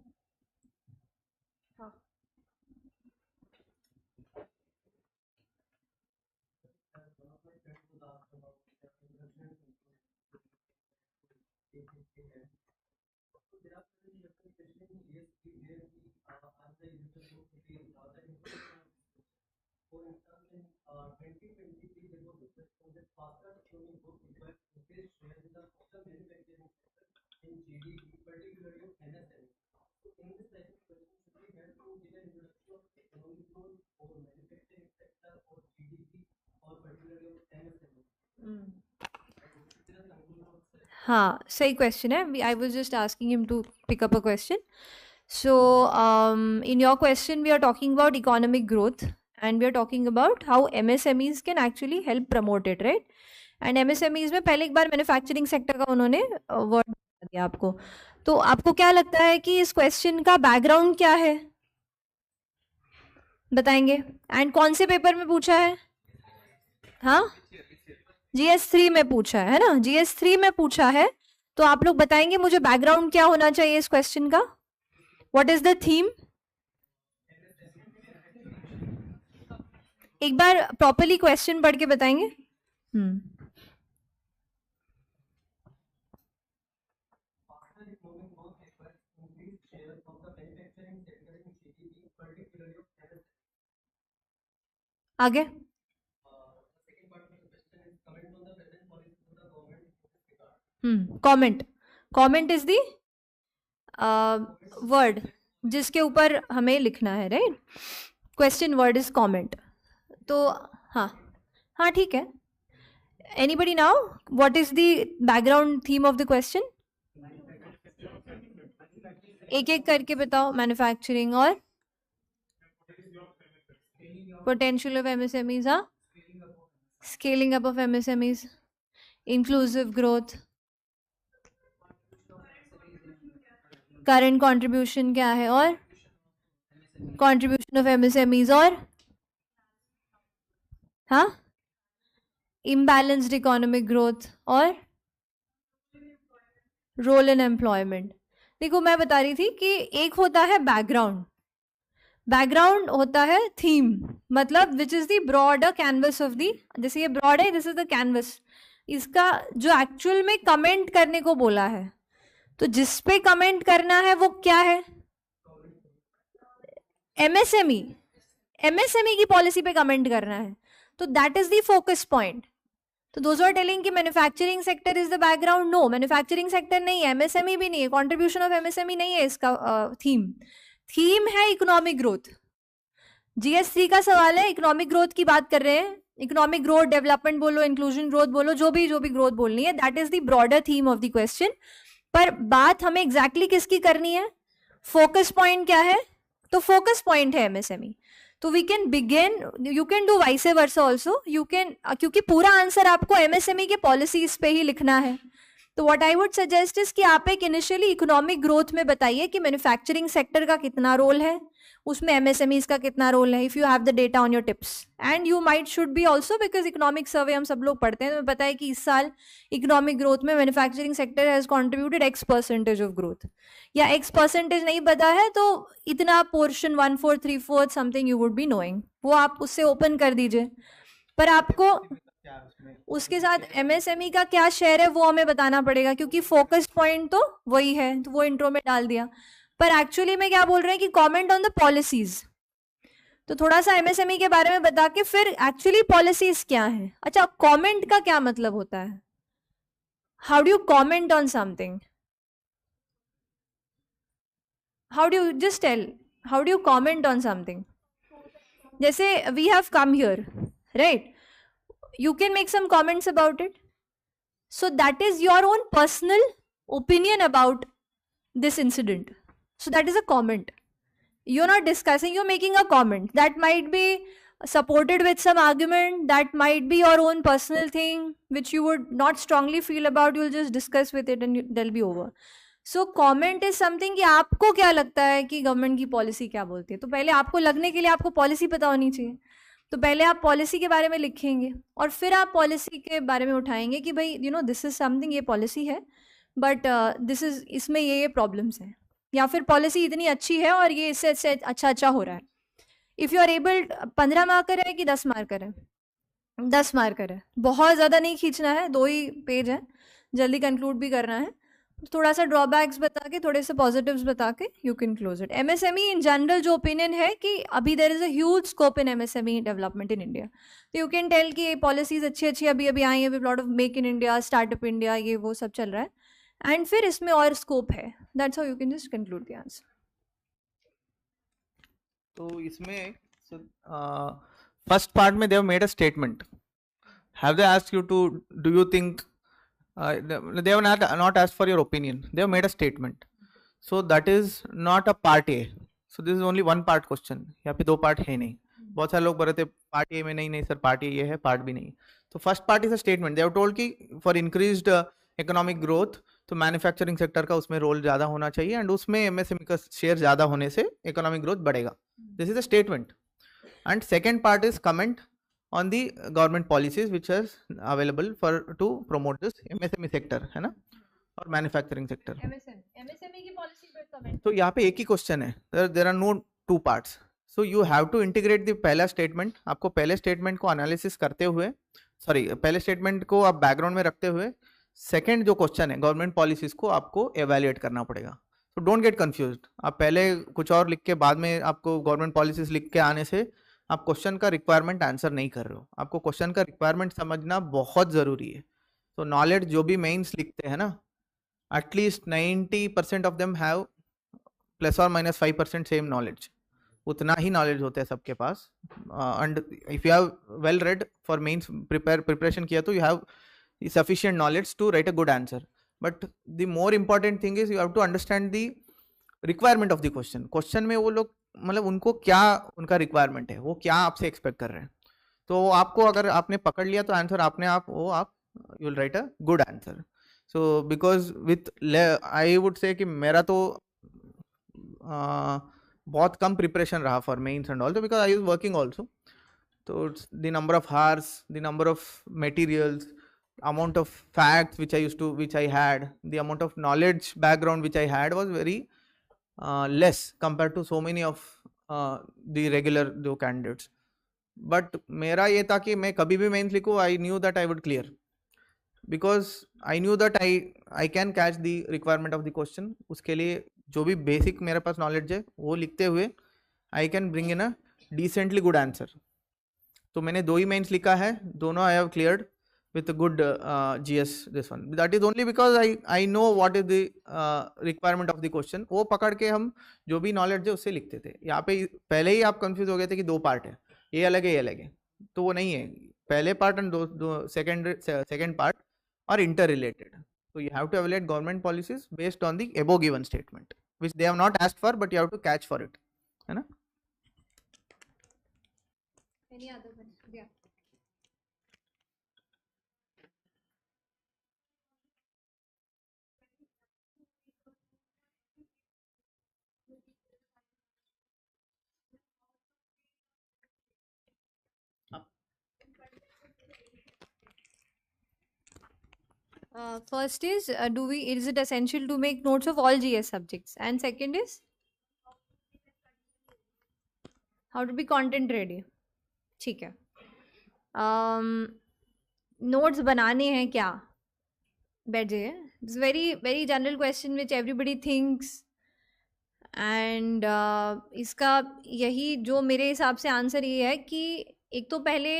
हाँ, सही क्वेश्चन है. I was just asking him to pick up a question. So, in your question, we are talking about economic growth and we are talking about how MSMEs can actually help promote it, right? And MSMEs में पहले एक बार मैन्युफैक्चरिंग सेक्टर का उन्होंने वर्ड दिया आपको. तो आपको क्या लगता है कि इस क्वेश्चन का बैकग्राउंड क्या है, बताएंगे? एंड कौन से पेपर में पूछा है? हाँ, GS3 में पूछा है ना? GS3 में पूछा है. तो आप लोग बताएंगे मुझे बैकग्राउंड क्या होना चाहिए इस क्वेश्चन का? What is the theme? एक बार प्रॉपरली क्वेश्चन पढ़ के बताएंगे. आगे. Comment. Comment is the word जिसके ऊपर हमें लिखना है, right? Question word is comment. तो हाँ हाँ ठीक है. Anybody now, what is the background theme of the question? एक एक करके बताओ. मैन्युफैक्चरिंग और potential of MSMEs, हाँ? Scaling up of MSMEs, inclusive growth, current contribution क्या है, और contribution of MSMEs, और हाँ, imbalanced economic growth, और role in employment. देखो मैं बता रही थी कि एक होता है बैकग्राउंड, बैकग्राउंड होता है थीम, मतलब which is the broader canvas of the, जैसे ये ब्रॉड है, दिस इज द कैनवस, इसका जो एक्चुअल में कमेंट करने को बोला है, तो जिस पे कमेंट करना है वो क्या है? एमएसएमई. एमएसएमई की पॉलिसी पे कमेंट करना है, तो that is the focus point. तो दोज आर टेलिंग कि manufacturing sector is the background. No, manufacturing sector नहीं है, एमएसएमई भी नहीं है, कॉन्ट्रीब्यूशन ऑफ एमएसएमई नहीं है इसका थीम. थीम है इकोनॉमिक ग्रोथ. GS3 का सवाल है, इकोनॉमिक ग्रोथ की बात कर रहे हैं. इकोनॉमिक ग्रोथ, डेवलपमेंट बोलो, इंक्लूजन ग्रोथ बोलो, जो भी ग्रोथ बोलनी है, that is the broader theme of the question. पर बात हमें एग्जैक्टली किसकी करनी है? फोकस पॉइंट क्या है? तो फोकस पॉइंट है एमएसएमई. तो we can begin, you can do vice versa also, you can, क्योंकि पूरा आंसर आपको एमएसएमई के पॉलिसीज पे ही लिखना है. तो what I would suggest is कि आप एक इनिशियली इकोनॉमिक ग्रोथ में बताइए कि मैन्युफैक्चरिंग सेक्टर का कितना रोल है, उसमें एमएसएमईज का कितना रोल है, if you have the data on your tips. And you might should be also, because economic survey हम सब लोग पढ़ते हैं, तो पता है कि इस साल इकोनॉमिक ग्रोथ में manufacturing sector has contributed X% of growth, या X% नहीं पता है तो इतना portion 1/4 3/4 something you would be knowing, वो आप उससे ओपन कर दीजिए. पर आपको उसके साथ एमएसएमई का क्या शेयर है वो हमें बताना पड़ेगा, क्योंकि फोकस पॉइंट तो वही है, तो वो इंट्रो में डाल दिया. पर एक्चुअली में क्या बोल रहे हैं कि कमेंट ऑन द पॉलिसीज. तो थोड़ा सा एमएसएमई के बारे में बता के फिर एक्चुअली पॉलिसीज क्या है. अच्छा, कमेंट का क्या मतलब होता है? How do you comment on something? How do you just tell, how do you comment on something? जैसे we have come here, right? You can make some comments about it. So that is your own personal opinion about this incident. So that is a comment. You're not discussing, you're making a comment. That might be supported with some argument, that might be your own personal thing, which you would not strongly feel about, you'll just discuss with it and they'll be over. So comment is something कि आपको क्या लगता है कि गवर्नमेंट की पॉलिसी क्या बोलती है. तो पहले आपको लगने के लिए आपको पॉलिसी पता होनी चाहिए. तो पहले आप पॉलिसी के बारे में लिखेंगे और फिर आप पॉलिसी के बारे में उठाएंगे कि भाई you know this is something, ये पॉलिसी है बट दिस इज, इसमें ये प्रॉब्लम्स हैं, या फिर पॉलिसी इतनी अच्छी है और ये इससे अच्छा हो रहा है. If you are able, 15 marker है कि 10 मार्कर है? 10 मार्कर है. बहुत ज़्यादा नहीं खींचना है, 2 ही पेज है, जल्दी कंक्लूड भी करना है. थोड़ा सा ड्रॉबैक्स बता के, थोड़े से पॉजिटिव्स बता के you can close it. MSME in general जो ओपिनियन है कि अभी there is a huge scope in MSME development in India. तो यू कैन टेल कि पॉलिसीज अच्छी अभी आई है, lot of make in India, startup India, ये वो सब चल रहा है, एंड फिर इसमें और स्कोप है. That's how you can just conclude the answer. तो इसमें फर्स्ट पार्ट में they have made a statement. Have they asked you to, do you think, they have not asked for your opinion, they have made a statement. So that is not a part A. So this is only one part question. यहाँ पे दो part है नहीं. बहुत सारे लोग बोल रहे थे part A में नहीं सर part A ये है part B नहीं. तो first part is a statement. They have told कि for increased economic growth तो मैन्युफैक्चरिंग सेक्टर का उसमें रोल ज़्यादा होना चाहिए एंड उसमें एमएसएमई का शेयर ज़्यादा होने से इकोनॉमिक ग्रोथ बढ़ेगा. This is a statement. And second part is comment on the government policies which is available for to promote this MSME sector, है ना, और मैन्युफैक्चरिंग सेक्टर. MSME की पॉलिसी पर कमेंट. तो यहाँ पे एक ही क्वेश्चन है, there are no two parts. So you have to integrate the पहला स्टेटमेंट. आपको पहले स्टेटमेंट को एनालिसिस करते हुए, सॉरी पहले स्टेटमेंट को आप बैकग्राउंड में रखते हुए सेकंड जो क्वेश्चन है गवर्नमेंट पॉलिसीज को आपको एवेल्युएट करना पड़ेगा. तो डोंट गेट कंफ्यूज्ड. आप पहले कुछ और लिख के बाद में आपको गवर्नमेंट पॉलिसीज लिख के आने से आप क्वेश्चन का रिक्वायरमेंट आंसर नहीं कर रहे हो. आपको क्वेश्चन का रिक्वायरमेंट समझना बहुत ज़रूरी है. तो नॉलेज जो भी मेंस लिखते हैं ना, at least 90% of them have ±5% same knowledge. उतना ही नॉलेज होता है सबके पास. And if you have well read for mains preparation किया तो you have sufficient knowledge to write a good answer. But the more important thing is you have to understand the requirement of the question. Question में वो लोग मतलब उनको क्या उनका requirement है, वो क्या आपसे expect कर रहे हैं. तो आपको अगर आपने पकड़ लिया तो आंसर आपने आप वो आप you will write a good answer. So because with I would say कि मेरा तो बहुत कम preparation रहा for mains and all, so because I was working also. So the number of hours, the number of materials, amount of facts which I had, the amount of knowledge background which I had was very less compared to so many of the regular जो candidates. But मेरा ये था कि मैं कभी भी मेंस लिखूँ, I knew that I would clear because I knew that I can catch the requirement of the question. उसके लिए जो भी basic मेरे पास knowledge है वो लिखते हुए I can bring in a decently good answer. तो मैंने दो ही मेंस लिखा है, दोनों I have cleared with a good GS this one. That is only because I know what is the requirement of the question. वो पकड़ के हम जो भी नॉलेज है उससे लिखते थे. यहाँ पे पहले ही आप कंफ्यूज हो गए थे कि दो पार्ट है, ये अलग है ये अलग है. तो वो नहीं है. पहले पार्ट एंड दो second part are interrelated. So you have to evaluate government policies based on the above given statement, which they have not asked for, but you have to catch for it, है ना. Any other question? Yeah. First is is it essential to make notes of all GS subjects? And second is how to be content ready. ठीक है. Notes बनाने हैं क्या? बैठ जाइए. It's very general question which everybody thinks. And इसका यही जो मेरे हिसाब से आंसर ये है कि एक तो पहले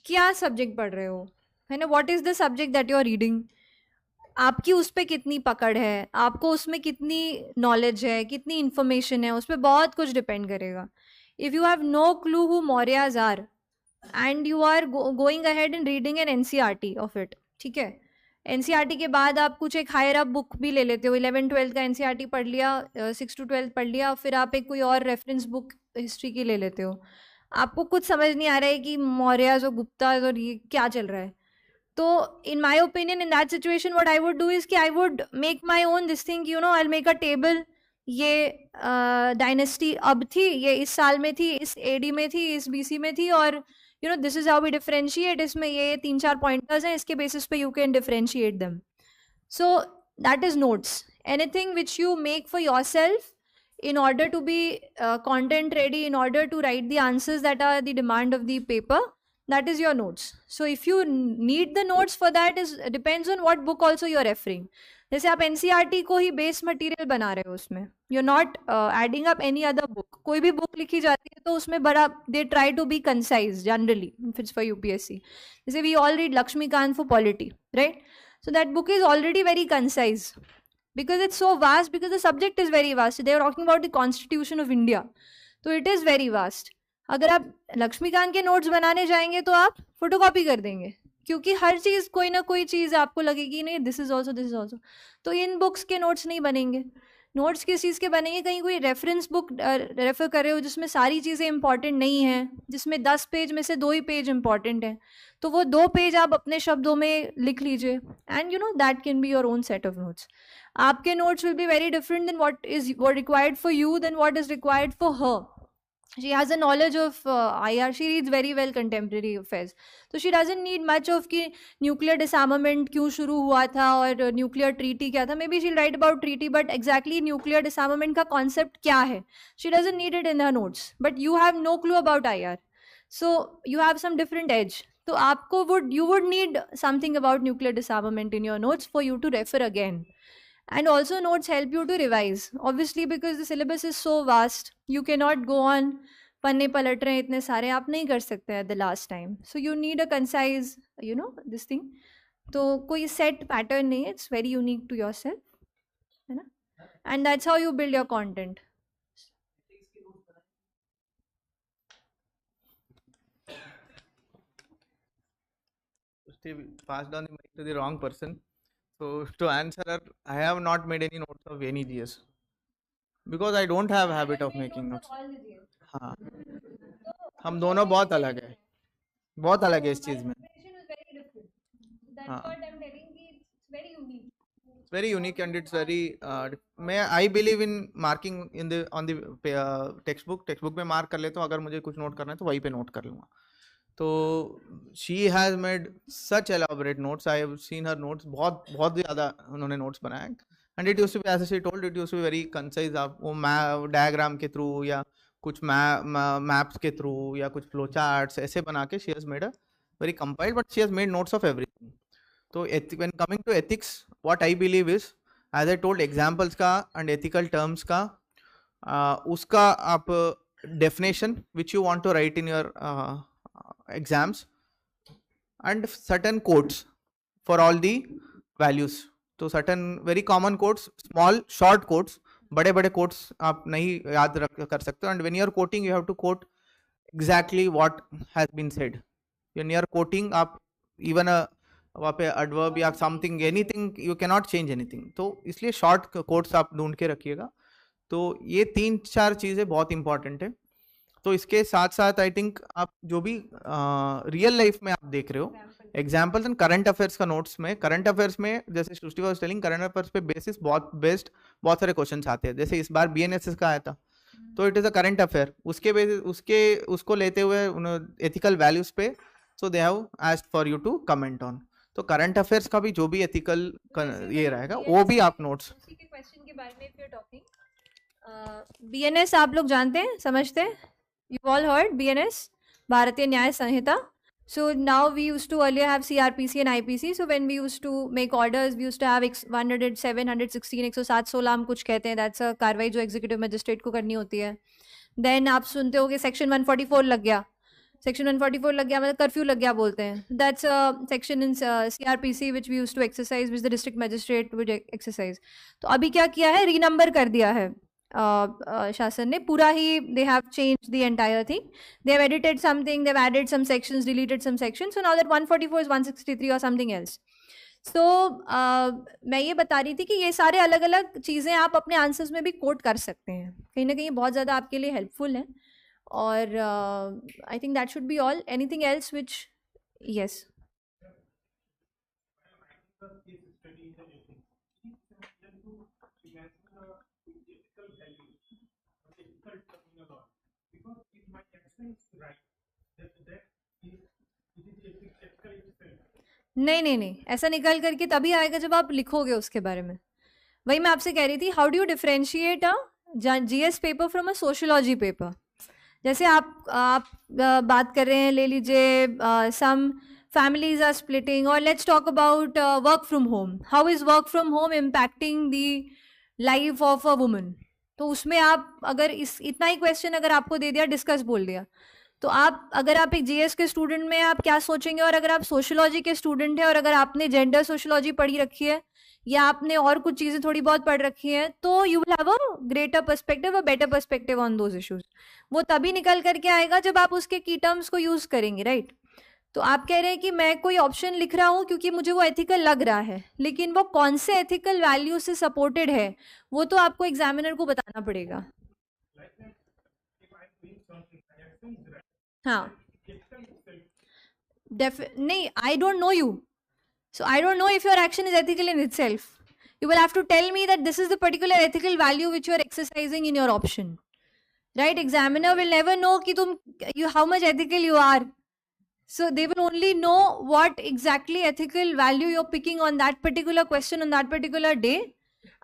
क्या सब्जेक्ट पढ़ रहे हो, है ना. What is the subject that you are reading. आपकी उस पर कितनी पकड़ है, आपको उसमें कितनी नॉलेज है, कितनी इन्फॉर्मेशन है, उस पर बहुत कुछ डिपेंड करेगा. If you have no clue who Mauryas are and you are going ahead and reading an NCERT of it, ठीक है. NCERT के बाद आप कुछ एक हायर अप बुक भी ले लेते हो. 11-12 का NCERT पढ़ लिया, 6 to 12 पढ़ लिया, फिर आप एक कोई और रेफरेंस बुक हिस्ट्री की ले लेते हो. आपको कुछ समझ नहीं आ रहा है कि मौर्याज और गुप्ताज और ये क्या चल रहा है. तो in my opinion in that situation what I would do is कि I would make my own this thing, you know. I will make a table. ये डायनेस्टी अब थी, ये इस साल में थी, इस AD में थी, इस BC में थी, और you know this is how we differentiate. इसमें ये 3-4 पॉइंटर्स हैं, इसके बेसिस पे you can differentiate them. So that is notes. Anything which you make for yourself in order to be content ready, in order to write the answers that are the demand of the paper, that is your notes. So if you need the notes for that, is depends on what book also you are referring. जैसे आप NCERT को ही बेस मटेरियल बना रहे हो, उसमें you are not adding up any other book. कोई भी बुक लिखी जाती है तो उसमें बड़ा they try to be concise generally for UPSC. जैसे we all read Laxmikanth for polity, right. So that book is already very concise because it's so vast, because the subject is very vast. They are talking about the Constitution of India, so it is very vast. अगर आप लक्ष्मीकांत के नोट्स बनाने जाएंगे तो आप फोटोकॉपी कर देंगे, क्योंकि हर चीज़ कोई ना कोई चीज़ आपको लगेगी नहीं दिस इज़ ऑल्सो, तो इन बुक्स के नोट्स नहीं बनेंगे। नोट्स किस चीज़ के बनेंगे, कहीं कोई रेफरेंस बुक रेफर कर रहे हो जिसमें सारी चीज़ें इंपॉर्टेंट नहीं हैं, जिसमें 10 पेज में से 2 ही पेज इंपॉर्टेंट हैं, तो वो 2 पेज आप अपने शब्दों में लिख लीजिए, and you know that can be your own set of notes. आपके notes will be very different than what is required for you than what is required for her. She has a knowledge of IR. She reads very well contemporary affairs. So she doesn't need much of कि nuclear disarmament क्यों शुरू हुआ था और nuclear treaty क्या था. Maybe she'll write about treaty, but exactly nuclear disarmament का concept क्या है? She doesn't need it in her notes. But you have no clue about IR. So you have some different edge. तो आपको you would need something about nuclear disarmament in your notes for you to refer again. And also notes help you to revise, obviously because the syllabus is so vast, you cannot go on पन्ने पलट रहे हैं इतने सारे, आप नहीं कर सकते at the last time, so you need a concise you know this thing. तो कोई set pattern नहीं है, it's very unique to yourself, है ना, and that's how you build your content. Steve passed on the mic to the wrong person. So to answer her, I have not made any notes of any GS because I don't have habit of making notes. हाँ, हम दोनों बहुत अलग है इस चीज में। हाँ, it's very unique and it's very I believe in marking in the on the textbook में मार्क कर लेता हूँ, अगर मुझे कुछ नोट करना है तो वहीं पे नोट कर लूँगा। तो she has made such elaborate notes, I have seen her notes, बहुत ज़्यादा उन्होंने नोट्स बनाए, and it used to be as she told, it used to be very concise. आप वो डायग्राम के थ्रू या कुछ मैप्स के थ्रू या कुछ फ्लो चार्ट्स ऐसे बना के she has made a very compiled, but she has made notes of everything. तो when coming to ethics, what I believe is, as I told, examples का एंड एथिकल टर्म्स का उसका आप definition which you want to write in your exams, and certain quotes for all the values. तो certain very common quotes, small short quotes, बड़े बड़े quotes आप नहीं याद कर सकते, and when you are quoting you have to quote exactly what has been said. When you are quoting, आप even वहाँ पे adverb या something anything you cannot change anything, तो इसलिए short quotes आप ढूंढ के रखिएगा। तो ये 3-4 चीज़ें बहुत इंपॉर्टेंट है। तो इसके साथ साथ आई थिंक आप जो भी रियल लाइफ में आप देख रहे हो एग्जाम्पल्स एंड करंट अफेयर्स का नोट्स में, करंट अफेयर्स में जैसे सृष्टि वाज टेलिंग, करंट अफेयर्स पे बेसिस बहुत सारे क्वेश्चंस आते हैं। जैसे इस बार BNSS का आया था, तो it is a current affair, उसके बेसिस उसको लेते हुए एथिकल वैल्यूज पे, so they have asked for you to comment on. तो करंट अफेयर्स का भी जो भी एथिकल ये रहेगा वो भी आप नोट्स। उसी के क्वेश्चन के बारे में if you are talking, BNS आप लोग जानते हैं, समझते हैं? You've all heard BNS, Bharatiya Nyaya Sanhita. So now we used to earlier have CRPC and IPC. So when we used to make orders, we used to have 107, 116, 107, 16 हम कुछ कहते हैं, that's a कार्रवाई जो एग्जीक्यूटिव मजिस्ट्रेट को करनी होती है। Then आप सुनते हो कि सेक्शन 144 लग गया, सेक्शन 144 लग गया मतलब कर्फ्यू लग गया बोलते हैं, that's section in CRPC which we used to exercise, which the district magistrate would exercise. तो अभी क्या किया है, रीनंबर कर दिया है शासन ने पूरा ही, they have changed the entire thing, they have edited something, they have added some sections, deleted some sections, so now that 144 is 163 or something else. So मैं ये बता रही थी कि ये सारे अलग अलग चीज़ें आप अपने आंसर्स में भी कोट कर सकते हैं, कहीं ना कहीं बहुत ज़्यादा आपके लिए हेल्पफुल है, और I think that should be all. Anything else which, yes? नहीं नहीं नहीं, ऐसा निकल करके तभी आएगा जब आप लिखोगे उसके बारे में। वही मैं आपसे कह रही थी, how do you differentiate a GS paper from a sociology paper. जैसे आप बात कर रहे हैं, ले लीजिए सम families are splitting, or let's talk about work from home. How is work from home impacting the life of a woman? तो उसमें आप अगर इतना ही क्वेश्चन अगर आपको दे दिया, डिस्कस बोल दिया, तो आप अगर आप एक GS के स्टूडेंट में आप क्या सोचेंगे, और अगर आप सोशियोलॉजी के स्टूडेंट हैं और अगर आपने जेंडर सोशियोलॉजी पढ़ी रखी है या आपने और कुछ चीज़ें थोड़ी बहुत पढ़ रखी हैं, तो you will have a greater perspective, a better perspective on those issues. वो तभी निकल करके आएगा जब आप उसके की टर्म्स को यूज़ करेंगे, राइट? तो आप कह रहे हैं कि मैं कोई ऑप्शन लिख रहा हूँ क्योंकि मुझे वो एथिकल लग रहा है, लेकिन वो कौन से एथिकल वैल्यू से सपोर्टेड है वो तो आपको एग्जामिनर को बताना पड़ेगा. हाँ, नहीं, I don't know you. So I don't know if your action is ethical in itself. You will have to tell me that this is the particular ethical value which you are exercising in your option. Right? Examiner will never know ki how much ethical you are. So they will only know what exactly ethical value you're picking on that particular question on that particular day.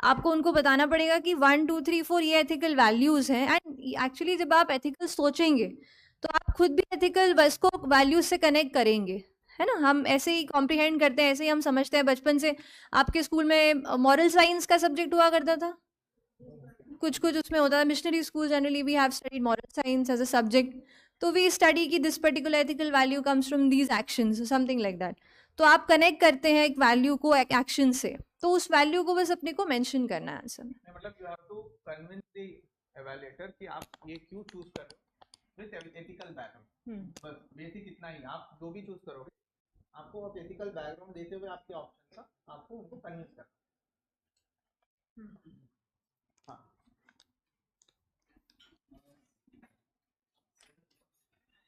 आपको उनको बताना पड़ेगा कि 1 2 3 4 ये ethical values हैं. And actually जब आप ethical सोचेंगे तो आप खुद भी ethical इसको values से connect करेंगे, है ना. हम ऐसे ही कॉम्प्रीहेंड करते हैं, ऐसे ही हम समझते हैं. बचपन से आपके स्कूल में मॉरल साइंस का सब्जेक्ट हुआ करता था, कुछ कुछ उसमें होता था. Missionary school generally we have studied moral science as a subject, तो वी स्टडी कि this particular ethical value comes from these actions, something like that. तो आप कनेक्ट करते हैं एक वैल्यू को एक एक्शन से, तो उस वैल्यू को बस अपने को मेंशन करना है आंसर में. मतलब you have to convince the evaluator कि आप ये क्यों चूज कर रहे हो विद एथिकल बैकग्राउंड. बस बेसिक इतना ही. आप जो भी चूज करोगे आपको आप एथिकल बैकग्राउंड देते हुए आपके ऑप्शन का आपको उनको कन्विंस करना. हाँ,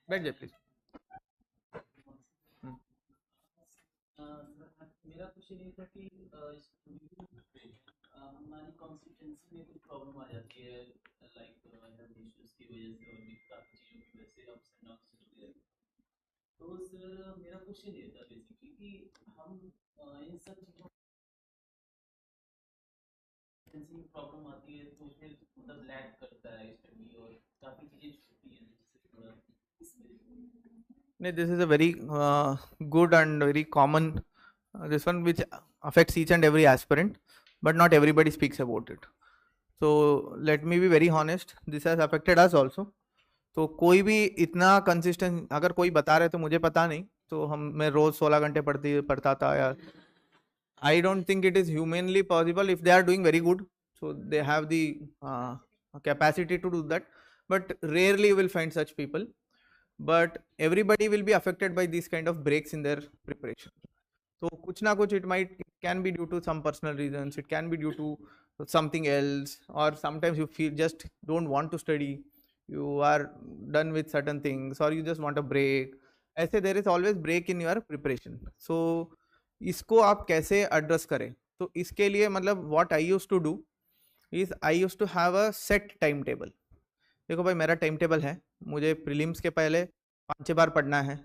बैठ जाइए प्लीज. मेरा क्वेश्चन ये था कि हमारी कॉन्स्टिट्यूंसी में कुछ प्रॉब्लम आ जाती है, लाइक हेल्थ इश्यूज की वजह से और भी काफ़ी चीज़ों की वजह से अप्स एंड डाउन्स होते हैं. तो सर मेरा क्वेश्चन ये था बेसिकली कि हम इन सब चीज़ों में प्रॉब्लम आती है तो उसमें मतलब लैग करता है स्टडी और काफ़ी चीज़ें छूटती हैं, जिससे थोड़ा No, this is a very good and very common this one which affects each and every aspirant, but not everybody speaks about it. So let me be very honest, this has affected us also. तो कोई भी इतना कंसिस्टेंट अगर कोई बता रहे तो मुझे पता नहीं, तो मैं रोज 16 घंटे पढ़ता था यार. I don't think it is humanly possible. If they are doing very good, so they have the capacity to do that, but rarely you will find such people. But everybody will be affected by these kind of breaks in their preparation. So kuch na kuch it can be due to some personal reasons, it can be due to something else, or sometimes you feel just don't want to study, you are done with certain things, or you just want a break. ऐसे there is always break in your preparation. So इसको आप कैसे address करें? तो इसके लिए मतलब what I used to do is I used to have a set timetable. देखो भाई मेरा टाइम टेबल है, मुझे प्रीलिम्स के पहले 5-6 बार पढ़ना है,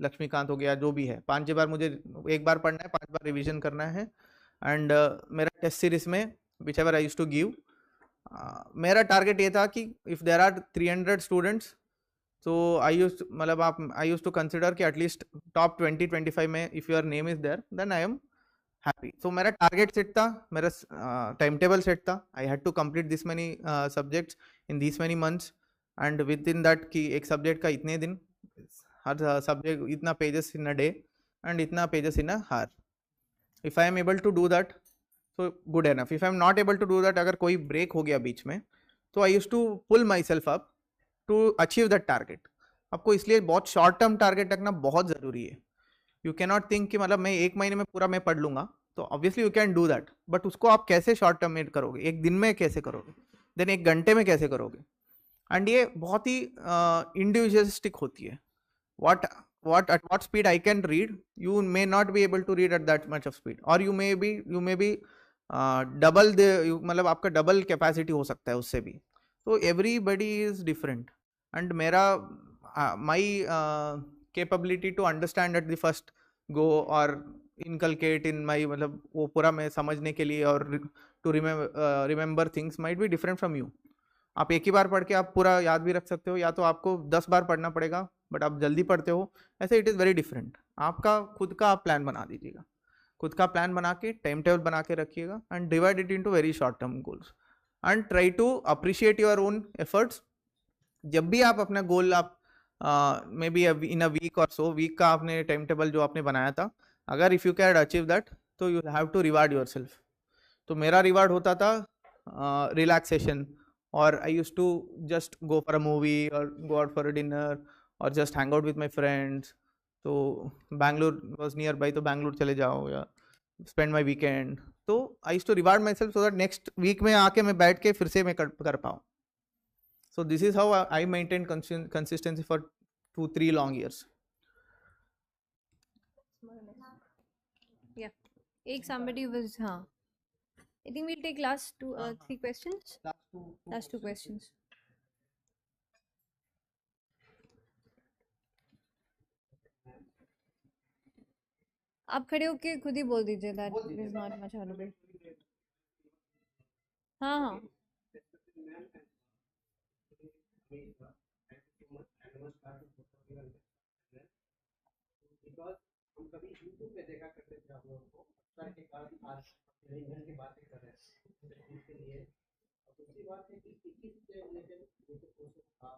लक्ष्मीकांत हो गया जो भी है 5-6 बार मुझे एक बार पढ़ना है, 5 बार रिवीजन करना है. एंड मेरा टेस्ट सीरीज में whichever I use to give, मेरा टारगेट ये था कि इफ़ देर आर 300 स्टूडेंट्स तो आई यूज टू कंसिडर कि एटलीस्ट टॉप 20-25 में if your name is there then I am happy. तो मेरा टारगेट सेट था, मेरा टाइम टेबल सेट था. I had to complete this many subjects in this many months, and within that कि एक सब्जेक्ट का इतने दिन, हर सब्जेक्ट इतना pages in a day and इतना pages in a hour. If I am able to do that so good enough. If I am not able to do that, अगर कोई ब्रेक हो गया बीच में, तो I use to pull my self up to achieve that target. आपको इसलिए बहुत शॉर्ट टर्म टारगेट रखना बहुत ज़रूरी है. यू कैन नॉट थिंक कि मतलब मैं एक महीने में पूरा मैं पढ़ लूँगा, तो obviously you can do that, but उसको आप कैसे शॉर्ट टर्म में करोगे, एक दिन में कैसे करोगे, देन एक घंटे में कैसे करोगे. एंड ये बहुत ही इंडिविजुअलिस्टिक होती है. what at what speed I can read, you may not be able to read at that much of speed, or you may be double the मतलब आपका डबल कैपेसिटी हो सकता है उससे भी. तो everybody is different, and मेरा my capability to understand at the first go or inculcate in my मतलब वो पूरा मैं समझने के लिए और to remember things might be different from you. आप एक ही बार पढ़ के आप पूरा याद भी रख सकते हो, या तो आपको 10 बार पढ़ना पड़ेगा बट आप जल्दी पढ़ते हो, ऐसे इट इज़ वेरी डिफरेंट. आपका खुद का आप प्लान बना दीजिएगा, खुद का प्लान बना के टाइम टेबल बना के रखिएगा, and divide it into very short term goals, and try to appreciate your own efforts. जब भी आप अपना गोल आप may be in a week और सो, वीक का आपने टाइम टेबल जो आपने बनाया था, अगर if you can achieve that तो you have to reward your self. तो मेरा रिवार्ड होता था relaxation, or I used to just go for a movie or go out for a dinner or just hang out with my friends. तो बैंगलोर वॉज नियर बाई, तो बैंगलोर चले जाओ या स्पेंड माई वीकेंड. तो I used to reward my self so that next week में आके मैं बैठ के फिर से मैं कर पाऊँ. So this is how I maintained consistency for 2-3 long years. Yeah. Ek somebody was, I think we'll take last 3 questions. Last two questions. आप खड़े होके खुद ही बोल दीजिए that is not much audible. हाँ. बिकॉज हम कभी यूट्यूब पे देखा करते थे आप लोगों को सर के कारण आज रिलीजन की बातें कर रहे हैं इसके लिए. और दूसरी बात है कि 21 से रिलेटेड जैसे क्वेश्चन था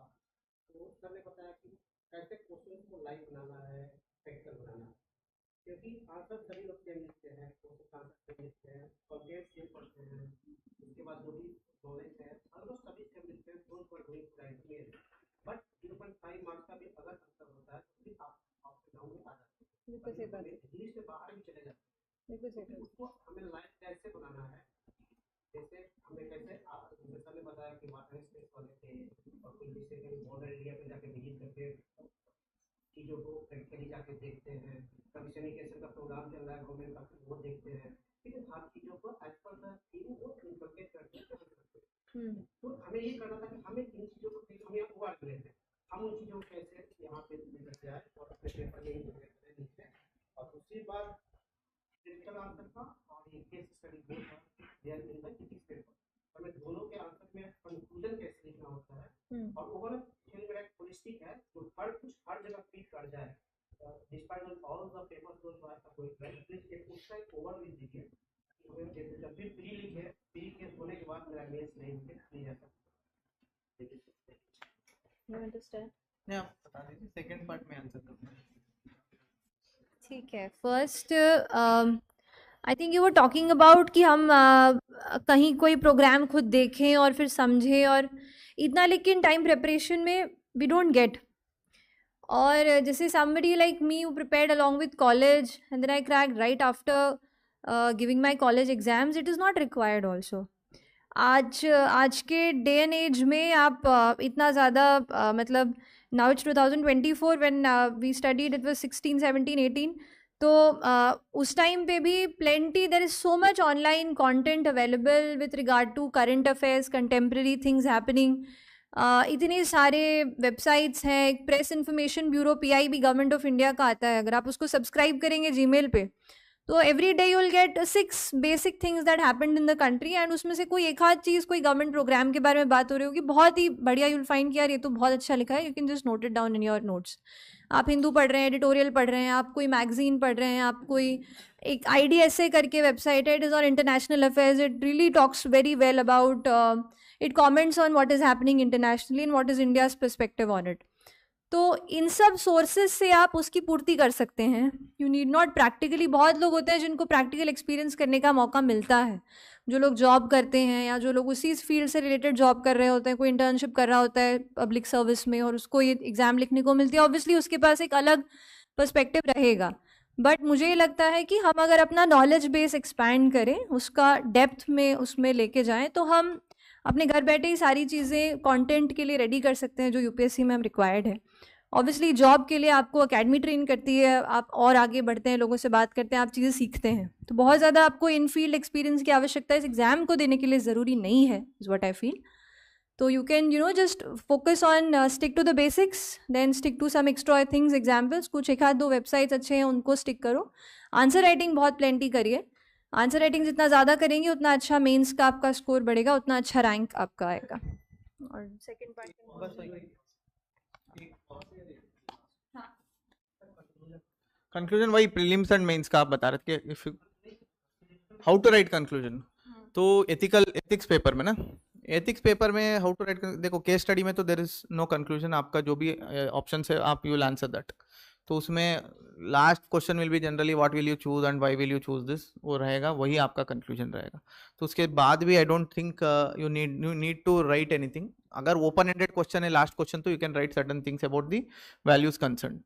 तो सर ने बताया कि कैसे क्वेश्चन को लाइव बनाना है, प्रैक्टिकल बनाना है, क्योंकि आंसर सभी लोग सेम लिखते हैं, क्वेश्चन आंसर सेम लिखते हैं, कॉन्टेंट सेम पढ़ते हैं, उसके बाद जो भी नॉलेज है हर लोग सभी सेम लिखते हैं, don't for doing writing it. But 0.5 marks का भी अलग आंसर होता है, तो फिर आप आपके गाँव में आ जाते हैं, बिल्कुल सही बात है. इंग्लिश से बाहर भी चले जाते हैं. बिल्कुल सही बात. उसको हमें लाइफ कैसे बनाना है, जैसे हमें कैसे जैसा ने बताया कि वाटर स्पेस वाले थे और कुछ जैसे कि बॉर्डर एरिया पे जाके विजिट करके चीज़ों को प्रैक्टिकली जाके देखते हैं, कभी सैनिटेशन का प्रोग्राम चल रहा है गवर्नमेंट का वो देखते हैं, ठीक है, हर चीज़ों को एज पर द थीम वो इनकलकेट करते हैं. तो हमें ये करना था कि हमें इन चीज़ों को हम यहाँ उबार रहे थे, हम उन चीज़ों को कैसे यहाँ पे लेकर आए और अपने पेपर में नीचे. और दूसरी बात क्रिटिकल आंसर था और ये केस स्टडी बोर्ड था, there in the ethics paper. हमें दोनों के आंसर में कंक्लूजन कैसे लिखना होता है और ओवरऑल थिंग मेरा होलिस्टिक है, तो हर जगह फिट कर जाए. Despite all the papers those are कोई प्लीज एक उसका एक ओवरव्यू दीजिए. हमें जैसे जब भी प्री लिखे, प्री केस होने के बाद मेरा मेंस नहीं होते प्लीज ऐसा. You understand? Yeah, बता दीजिए सेकंड पार्ट में आंसर करना है. ठीक है. First I think you were talking about कि हम कहीं कोई प्रोग्राम खुद देखें और फिर समझें और इतना, लेकिन टाइम प्रिपरेशन में वी डोंट गेट. और जैसे somebody like me who prepared along with college and then I cracked right after giving my college exams, it is not required also. आज के डे एंड एज में आप इतना ज़्यादा मतलब now it's 2024 when we studied it was 16 17 18. तो उस टाइम पे भी plenty there is so much online content available with regard to current affairs, contemporary things happening. इतने सारे वेबसाइट्स हैं. एक press information bureau PIB government of India का आता है, अगर आप उसको सब्सक्राइब करेंगे जीमेल पे तो every day you will get 6 basic things that happened in the country. And उसमें से कोई एक आध चीज़ कोई गवर्नमेंट प्रोग्राम के बारे में बात हो रही होगी, बहुत ही बढ़िया, यू विल फाइंड कि यार ये तो बहुत अच्छा लिखा है, you can just note it down in your notes. आप हिंदू पढ़ रहे हैं, एडिटोरियल पढ़ रहे हैं, आप कोई मैगजीन पढ़ रहे हैं, आप कोई एक IDSA करके वेबसाइट है, it is on international affairs, it really talks very well about, it comments on what is happening internationally and what is India's perspective on it. तो इन सब सोर्सेज से आप उसकी पूर्ति कर सकते हैं. यू नीड नॉट प्रैक्टिकली, बहुत लोग होते हैं जिनको प्रैक्टिकल एक्सपीरियंस करने का मौका मिलता है, जो लोग जॉब करते हैं या जो लोग उसी फील्ड से रिलेटेड जॉब कर रहे होते हैं, कोई इंटर्नशिप कर रहा होता है पब्लिक सर्विस में और उसको ये एग्ज़ाम लिखने को मिलती है, ऑब्वियसली उसके पास एक अलग पर्सपेक्टिव रहेगा. बट मुझे ये लगता है कि हम अगर अपना नॉलेज बेस एक्सपैंड करें, उसका डेप्थ में उसमें लेके जाएं, तो हम अपने घर बैठे ही सारी चीज़ें कंटेंट के लिए रेडी कर सकते हैं जो UPSC में हम रिक्वायर्ड है. ऑब्वियसली जॉब के लिए आपको अकेडमी ट्रेन करती है, आप और आगे बढ़ते हैं, लोगों से बात करते हैं, आप चीज़ें सीखते हैं, तो बहुत ज़्यादा आपको इन फील्ड एक्सपीरियंस की आवश्यकता इस एग्ज़ाम को देने के लिए ज़रूरी नहीं है, इज़ व्हाट आई फील. तो you can just focus on stick to the basics, then stick to some extra things, examples, कुछ एक आध 2 वेबसाइट्स अच्छे हैं उनको स्टिक करो. आंसर राइटिंग बहुत प्लेंटी करिए. आंसर राइटिंग जितना ज़्यादा करेंगे उतना अच्छा मेंस का आपका स्कोर बढ़ेगा, उतना अच्छा रैंक आपका आएगा. और सेकंड पार्ट कंक्लूजन वही प्रीलिम्स एंड मेंस का आप बता रहे थे कि if how to write conclusion. तो एथिक्स पेपर में ना, एथिक्स पेपर में हाउ टू राइट, देखो केस स्टडी में तो देयर इज नो कंक्लूजन, आपका जो भी ऑप्शन है आप यू विल आंसर दैट. तो उसमें last question will be generally what will you choose and why will you choose this, वो रहेगा, वही आपका कंक्लूजन रहेगा. तो उसके बाद भी I don't think you need to write anything. अगर ओपन एंडेड क्वेश्चन है लास्ट क्वेश्चन, तो you can write certain things about the values concern.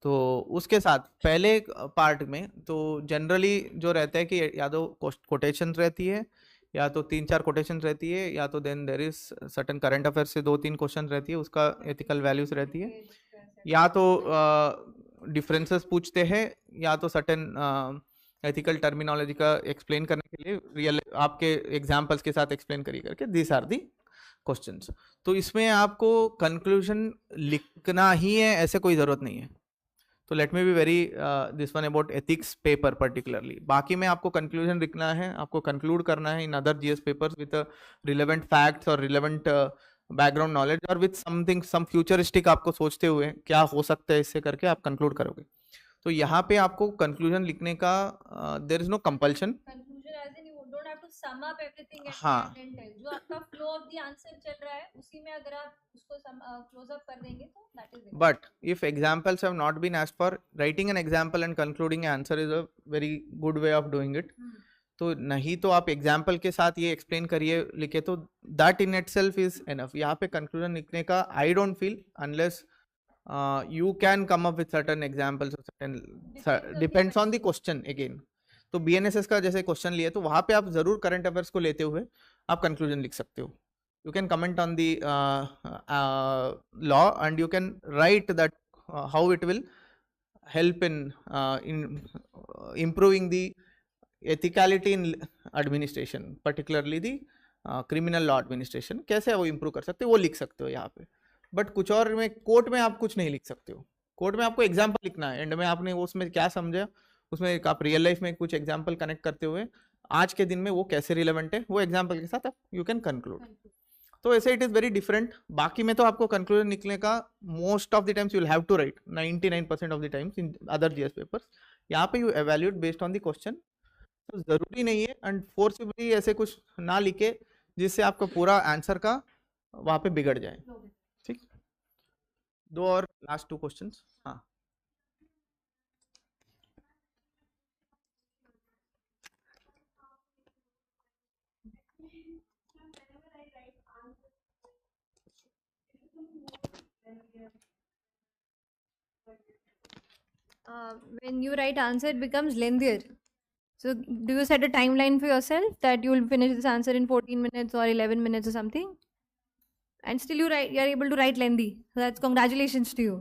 तो उसके साथ पहले पार्ट में तो जनरली जो रहता है कि या तो कोटेशन रहती है, या तो 3-4 कोटेशन रहती है, या तो then there is certain current affair से 2-3 क्वेश्चन रहती है, उसका एथिकल वैल्यूज रहती है, या तो डिफरेंसेस पूछते हैं, या तो सर्टेन एथिकल टर्मिनोलॉजी का एक्सप्लेन करने के लिए रियल आपके एग्जांपल्स के साथ एक्सप्लेन करके दिस आर दी क्वेश्चंस। तो इसमें आपको कंक्लूजन लिखना ही है ऐसे कोई ज़रूरत नहीं है। तो let me be very this one about ethics paper particularly. बाकी में आपको कंक्लूजन लिखना है, आपको कंक्लूड करना है इन other GS papers with relevant facts और रिलेवेंट बैकग्राउंड नॉलेज और विद समथिंग सम फ्यूचरिस्टिक आपको सोचते हुए क्या हो सकता है इससे करके आप कंक्लूड करोगे। तो यहाँ पे आपको कंक्लूजन लिखने का there is no compulsion. Conclusion as in you don't have to sum up everything at हाँ। The end and tell. जो आपका फ्लो ऑफ द आंसर चल रहा है उसी में अगर आप उसको क्लोज अप कर देंगे तो that is it. But if examples have not been asked for, writing an example and concluding an answer is a very good way of doing it. तो नहीं तो आप एग्जाम्पल के साथ ये एक्सप्लेन करिए लिखे तो that in itself is enough. यहाँ पे कंक्लूजन लिखने का I don't feel unless you can come up with certain examples, depends on the question again. तो बीएनएसएस का जैसे क्वेश्चन लिए तो वहाँ पे आप जरूर करंट अफेयर्स को लेते हुए आप कंक्लूजन लिख सकते हो। You can comment on the law and you can write that how it will help in improving the ethicality in administration, particularly the criminal law administration। कैसे वो improve कर सकते हो वो लिख सकते हो यहाँ पे। बट कुछ और में कोर्ट में आप कुछ नहीं लिख सकते हो। कोर्ट में आपको एग्जाम्पल लिखना है, एंड में आपने उसमें क्या समझा उसमें आप रियल लाइफ में कुछ एग्जाम्पल कनेक्ट करते हुए आज के दिन में वो कैसे रिलेवेंट है वो एग्जाम्पल के साथ आप यू कैन कंक्लूड। तो ऐसे इट इज वेरी डिफरेंट। बाकी में तो आपको कंक्लूजन निकलने का most of the times you will have to write 99% of the times in other GS papers. यहाँ पे you evaluate based on the question. तो जरूरी नहीं है एंड फोर्सिबली ऐसे कुछ ना लिखे जिससे आपका पूरा आंसर का वहाँ पे बिगड़ जाए। ठीक, 2 और लास्ट 2 क्वेश्चंस। हाँ, When you write answer, it becomes lengthier. So, do you set a timeline for yourself that you will finish this answer in 14 minutes or 11 minutes or something? And still you are able to write lengthy. So that's congratulations to you.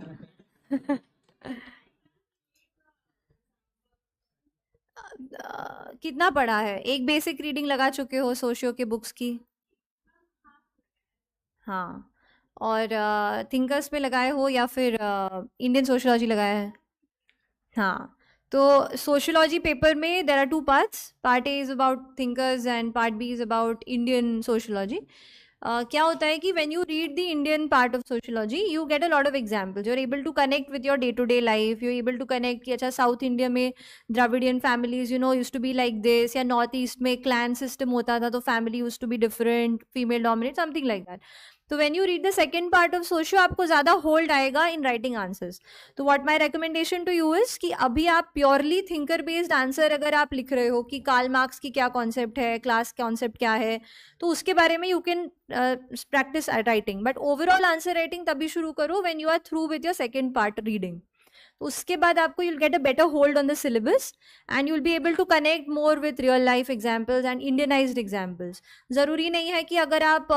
कितना पढ़ा है? एक बेसिक रीडिंग लगा चुके हो सोशियो के बुक्स की? हाँ, और थिंकर्स पे लगाए हो या फिर इंडियन सोशियोलॉजी लगाया है? हाँ, तो सोशियोलॉजी पेपर में there are 2 parts. Part A is about thinkers and part B is about Indian sociology. क्या होता है कि when you read the Indian part of sociology you get a lot of examples, you are able to connect with your day to day life, you able to connect कि अच्छा साउथ इंडिया में Dravidian families use to be like this, या नॉर्थ ईस्ट में क्लैन सिस्टम होता था तो family use to be different, female dominate, something like that. तो when you read the second part of socio आपको ज़्यादा होल्ड आएगा इन राइटिंग आंसर्स। तो what my recommendation to you is कि अभी आप प्योरली थिंकर बेस्ड आंसर अगर आप लिख रहे हो कि कार्ल मार्क्स की क्या कॉन्सेप्ट है, क्लास कॉन्सेप्ट क्या है, तो उसके बारे में you can practice writing. But overall answer writing तभी शुरू करो when you are through with your second part reading. तो उसके बाद आपको you'll get a better hold on the syllabus and you'll be able to connect more with real life examples and Indianized examples। ज़रूरी नहीं है कि अगर आप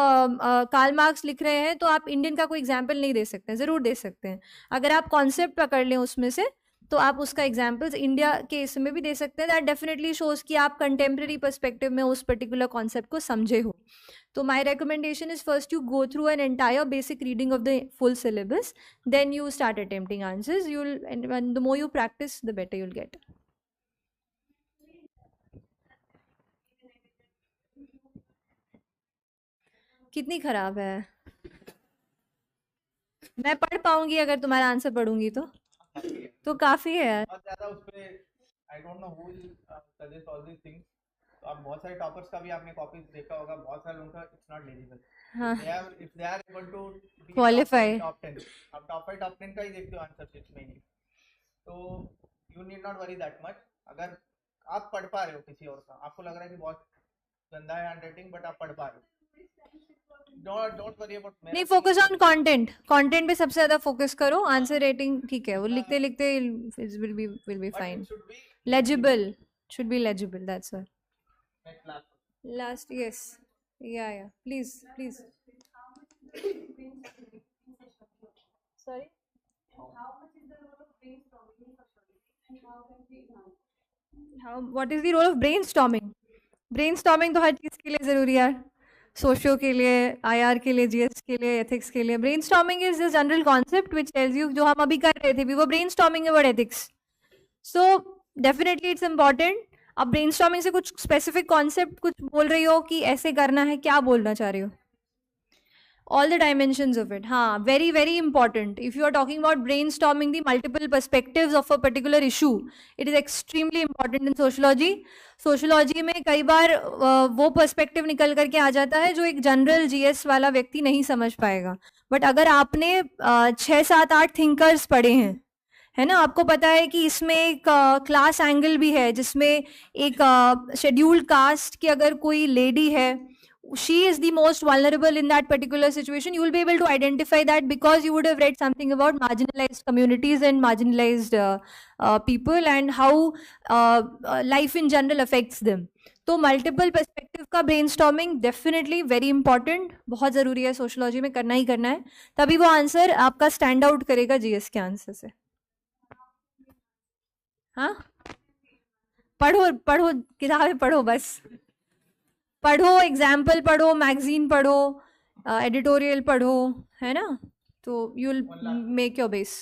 कार्ल मार्क्स लिख रहे हैं तो आप इंडियन का कोई एग्जाम्पल नहीं दे सकते हैं, ज़रूर दे सकते हैं। अगर आप कॉन्सेप्ट पकड़ लें उसमें से तो आप उसका एग्जाम्पल्स इंडिया के इसमें भी दे सकते हैं। दैट डेफिनेटली शोज़ कि आप कंटेम्प्रेरी पर्सपेक्टिव में उस पर्टिकुलर कॉन्सेप्ट को समझे हो। So my recommendation is first you go through an entire basic reading of the full syllabus, then you start attempting answers. And the more you practice, the better you'll get. कितनी खराब है? मैं पढ़ पाऊंगी अगर तुम्हारा आंसर पढ़ूंगी तो काफी है यार। बहुत ज्यादा उस पे I don't know who will suggest all these things. तो आप बहुत सारे टॉपर्स का भी आपने कॉपीज देखा होगा, बहुत सारे लोगों का इट्स नॉट एलिजिबल। हाँ, if they are able to Qualify. Top 10, आप टॉप 5 टॉप 10 का ही देखते हो आंसर शीट्स में ही, तो you need not worry that much. अगर आप पढ़ पा रहे हो किसी और का, आपको लग रहा है कि बहुत गंदा है हैंडराइटिंग बट आप पढ़ पा रहे हो, don't worry about नहीं, फोकस ऑन कंटेंट, कंटेंट पे सबसे ज्यादा फोकस करो. आंसर रेटिंग ठीक है, वो लिखते लिखते will be fine. Legible, should be legible, that's all. Last, yes. Yeah, please. Sorry. What is the role of brainstorming? Brainstorming तो हर चीज़ के लिए ज़रूरी है. सोशो के लिए, IR के लिए, GS के लिए, एथिक्स के लिए. Brainstorming is this general concept which tells you, जो हम अभी कर रहे थे भी, वो brainstorming about ethics. So definitely it's important. अब ब्रेनस्टॉर्मिंग से कुछ स्पेसिफिक कॉन्सेप्ट कुछ बोल रही हो कि ऐसे करना है, क्या बोलना चाह रही हो? All the dimensions of it. हाँ, very very important. If you are talking about brainstorming the multiple perspectives of a particular issue, it is extremely important in sociology. Sociology में कई बार वो perspective निकल करके आ जाता है जो एक जनरल GS वाला व्यक्ति नहीं समझ पाएगा. बट अगर आपने 6, 7, 8 थिंकर्स पढ़े हैं, है ना, आपको पता है कि इसमें एक क्लास एंगल भी है, जिसमें एक शेड्यूल्ड कास्ट की अगर कोई लेडी है, she is the most vulnerable in that particular situation. You will be able to identify that because you would have read something about marginalized communities and marginalized people and how life in general affects them. तो multiple perspective का brainstorming definitely very important, बहुत ज़रूरी है, सोशोलॉजी में करना ही करना है, तभी वो आंसर आपका स्टैंड आउट करेगा GS के आंसर से. हाँ, पढ़ो किताबें पढ़ो, बस पढ़ो, एग्जाम्पल पढ़ो, मैगजीन पढ़ो, एडिटोरियल पढ़ो, है ना, तो you will make your base.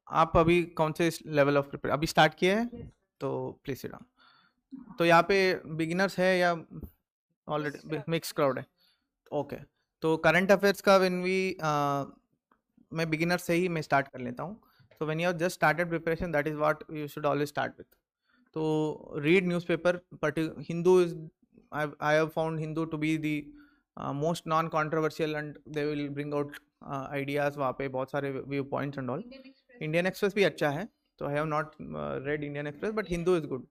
आप अभी कौन से लेवल ऑफ प्रिपेयर अभी स्टार्ट किए हैं? तो प्लीज सिट डाउन. तो यहाँ पे बिगिनर्स है या ऑलरेडी मिक्स क्राउड है? ओके. तो करंट अफेयर्स का व्हेन वी मैं बिगिनर से ही मैं स्टार्ट कर लेता हूँ. So when you have just started preparation, that is what you should always start with. तो read newspaper. Hindu is, I have found Hindu to be the most non controversial and they will bring out ideas. वहाँ पे बहुत सारे view points and all. Indian express भी अच्छा है, तो I have not red Indian express, but Hindu is good.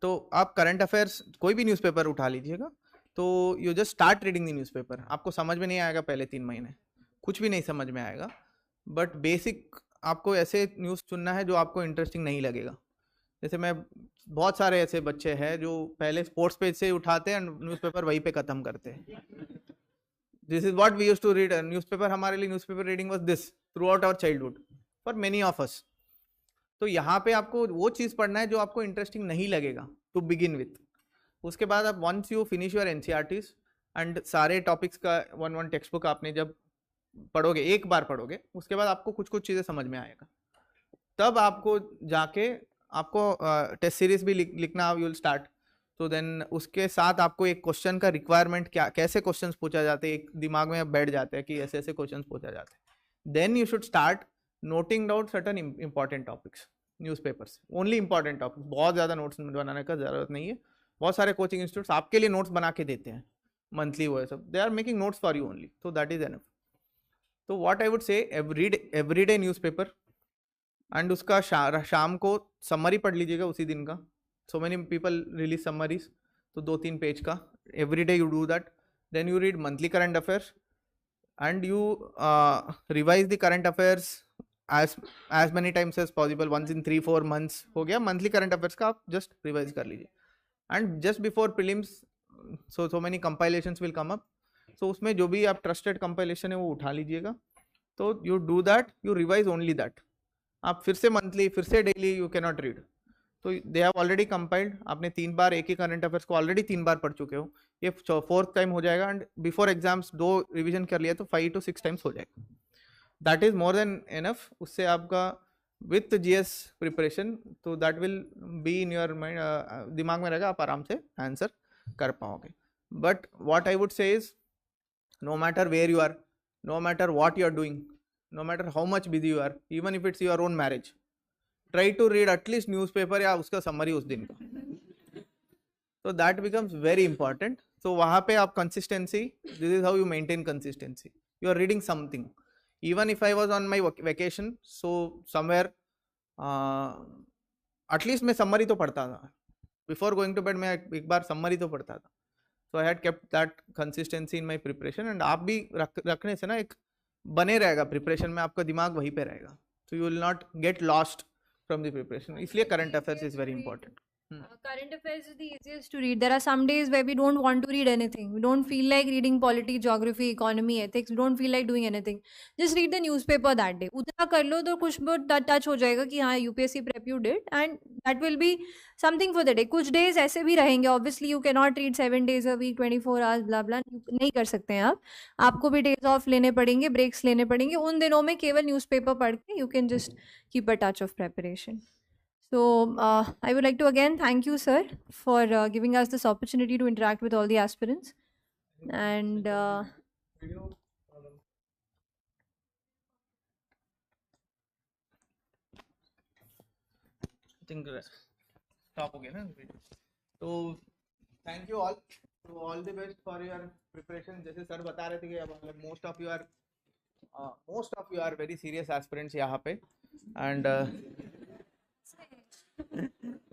तो आप करंट अफेयर्स कोई भी न्यूज़पेपर उठा लीजिएगा, तो you just start reading the newspaper. आपको समझ में नहीं आएगा पहले 3 महीने, कुछ भी नहीं समझ में आएगा, बट बेसिक आपको ऐसे न्यूज़ चुनना है जो आपको इंटरेस्टिंग नहीं लगेगा. जैसे मैं, बहुत सारे ऐसे बच्चे हैं जो पहले स्पोर्ट्स पेज से उठाते हैं एंड न्यूज़पेपर वहीं पे ख़त्म करते हैं. This is what we used to read newspaper. हमारे लिए newspaper reading was this throughout our childhood for many of us. तो यहाँ पे आपको वो चीज़ पढ़ना है जो आपको इंटरेस्टिंग नहीं लगेगा टू बिगिन विथ. उसके बाद आप once you finish your NCERTs and सारे टॉपिक्स का वन टेक्स्ट बुक आपने जब पढ़ोगे, एक बार पढ़ोगे, उसके बाद आपको कुछ कुछ चीज़ें समझ में आएगा. तब आपको जाके आपको टेस्ट सीरीज भी लिखना यू विल स्टार्ट. तो देन उसके साथ आपको एक क्वेश्चन का रिक्वायरमेंट, क्या कैसे क्वेश्चंस पूछा जाते हैं, एक दिमाग में बैठ जाते हैं कि ऐसे ऐसे क्वेश्चंस पूछा जाते हैं. Then you should start noting down certain important topics. Newspapers only important topics, बहुत ज़्यादा नोट्स बनाने का ज़रूरत नहीं है. बहुत सारे कोचिंग इंस्टीट्यूट्स आपके लिए नोट्स बना के देते हैं मंथली, वो है सब, they are making notes for you only, तो दैट इज एनफ. तो what I would say, everyday newspaper and उसका शाम को समरी पढ़ लीजिएगा उसी दिन का. So many people release summaries, तो 2-3 पेज का everyday you do that. Then you read monthly current affairs and you revise the current affairs as many times as possible. once in 3-4 months हो गया मंथली करंट अफेयर्स का, आप जस्ट रिवाइज कर लीजिए. And just before prelims so many compilations will come up. So उसमें जो भी आप ट्रस्टेड कंपाइलेशन है वो उठा लीजिएगा. तो you do that, you revise only that. आप फिर से मंथली, फिर से daily you can not read. तो दे हैव ऑलरेडी कंपाइल्ड. आपने 3 बार एक ही करंट अफेयर्स को ऑलरेडी 3 बार पढ़ चुके हो, ये 4th टाइम हो जाएगा. एंड बिफोर एग्जाम्स 2 रिविजन कर लिया तो 5 to 6 टाइम्स हो जाएगा. That is more than enough. उससे आपका विथ GS प्रिपरेशन, तो that will be in your mind, दिमाग में रहेगा, आप आराम से आंसर कर पाओगे. But what I would say is, no matter where you are, no matter what you are doing, no matter how much busy you are, even if it's your own marriage, try to read at least newspaper या उसका समरी उस दिन का. तो दैट बिकम्स वेरी इंपॉर्टेंट. तो वहाँ पे आप consistency, this is how you maintain consistency. you are reading something. Even if I was on my vacation, so somewhere at least मैं summary तो पढ़ता था. Before going to bed मैं एक बार summary तो पढ़ता था. So I had kept that consistency in my preparation, and आप भी रखने से ना एक बने रहेगा preparation में, आपका दिमाग वहीं पे रहेगा. So you will not get lost from the preparation. इसलिए current affairs is very important. Current affairs is the easiest to read. There are some days where we don't want to read anything. We don't feel like reading polity, geography, economy, ethics. We don't feel like doing anything. Just read the newspaper that day. उतना कर लो तो कुछ बहुत touch हो जाएगा कि हाँ UPSC prep you did, and that will be something for the day. कुछ days ऐसे भी रहेंगे. Obviously you cannot read 7 days a week, 24 hours, blah blah. नहीं कर सकते हैं आप. आपको भी days off लेने पड़ेंगे, breaks लेने पड़ेंगे. उन दिनों में केवल newspaper पढ़ के you can just keep a touch of preparation. So I would like to again thank you, sir, for giving us this opportunity to interact with all the aspirants. And I think stop हो गया ना video. So thank you all. So all the best for your preparation. जैसे सर बता रहे थे कि अब most of you are very serious aspirants यहाँ पे, and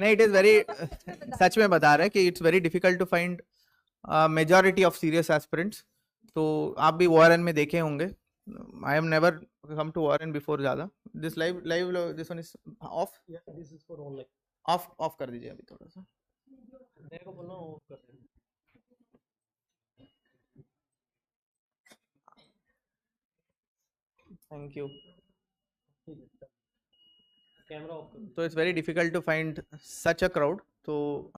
नहीं, it is very सच में बता रहे हैं कि it's very difficult to find majority of serious aspirants. तो आप भी ORN में देखे होंगे. I have never come to ORN before ज़्यादा. This live this one is off. Yeah, this is for online. off कर दीजिए अभी थोड़ा सा. देखो बोलना off कर देना. Thank you. कैमरा ऑफ कर. So it's very difficult to find such a crowd. So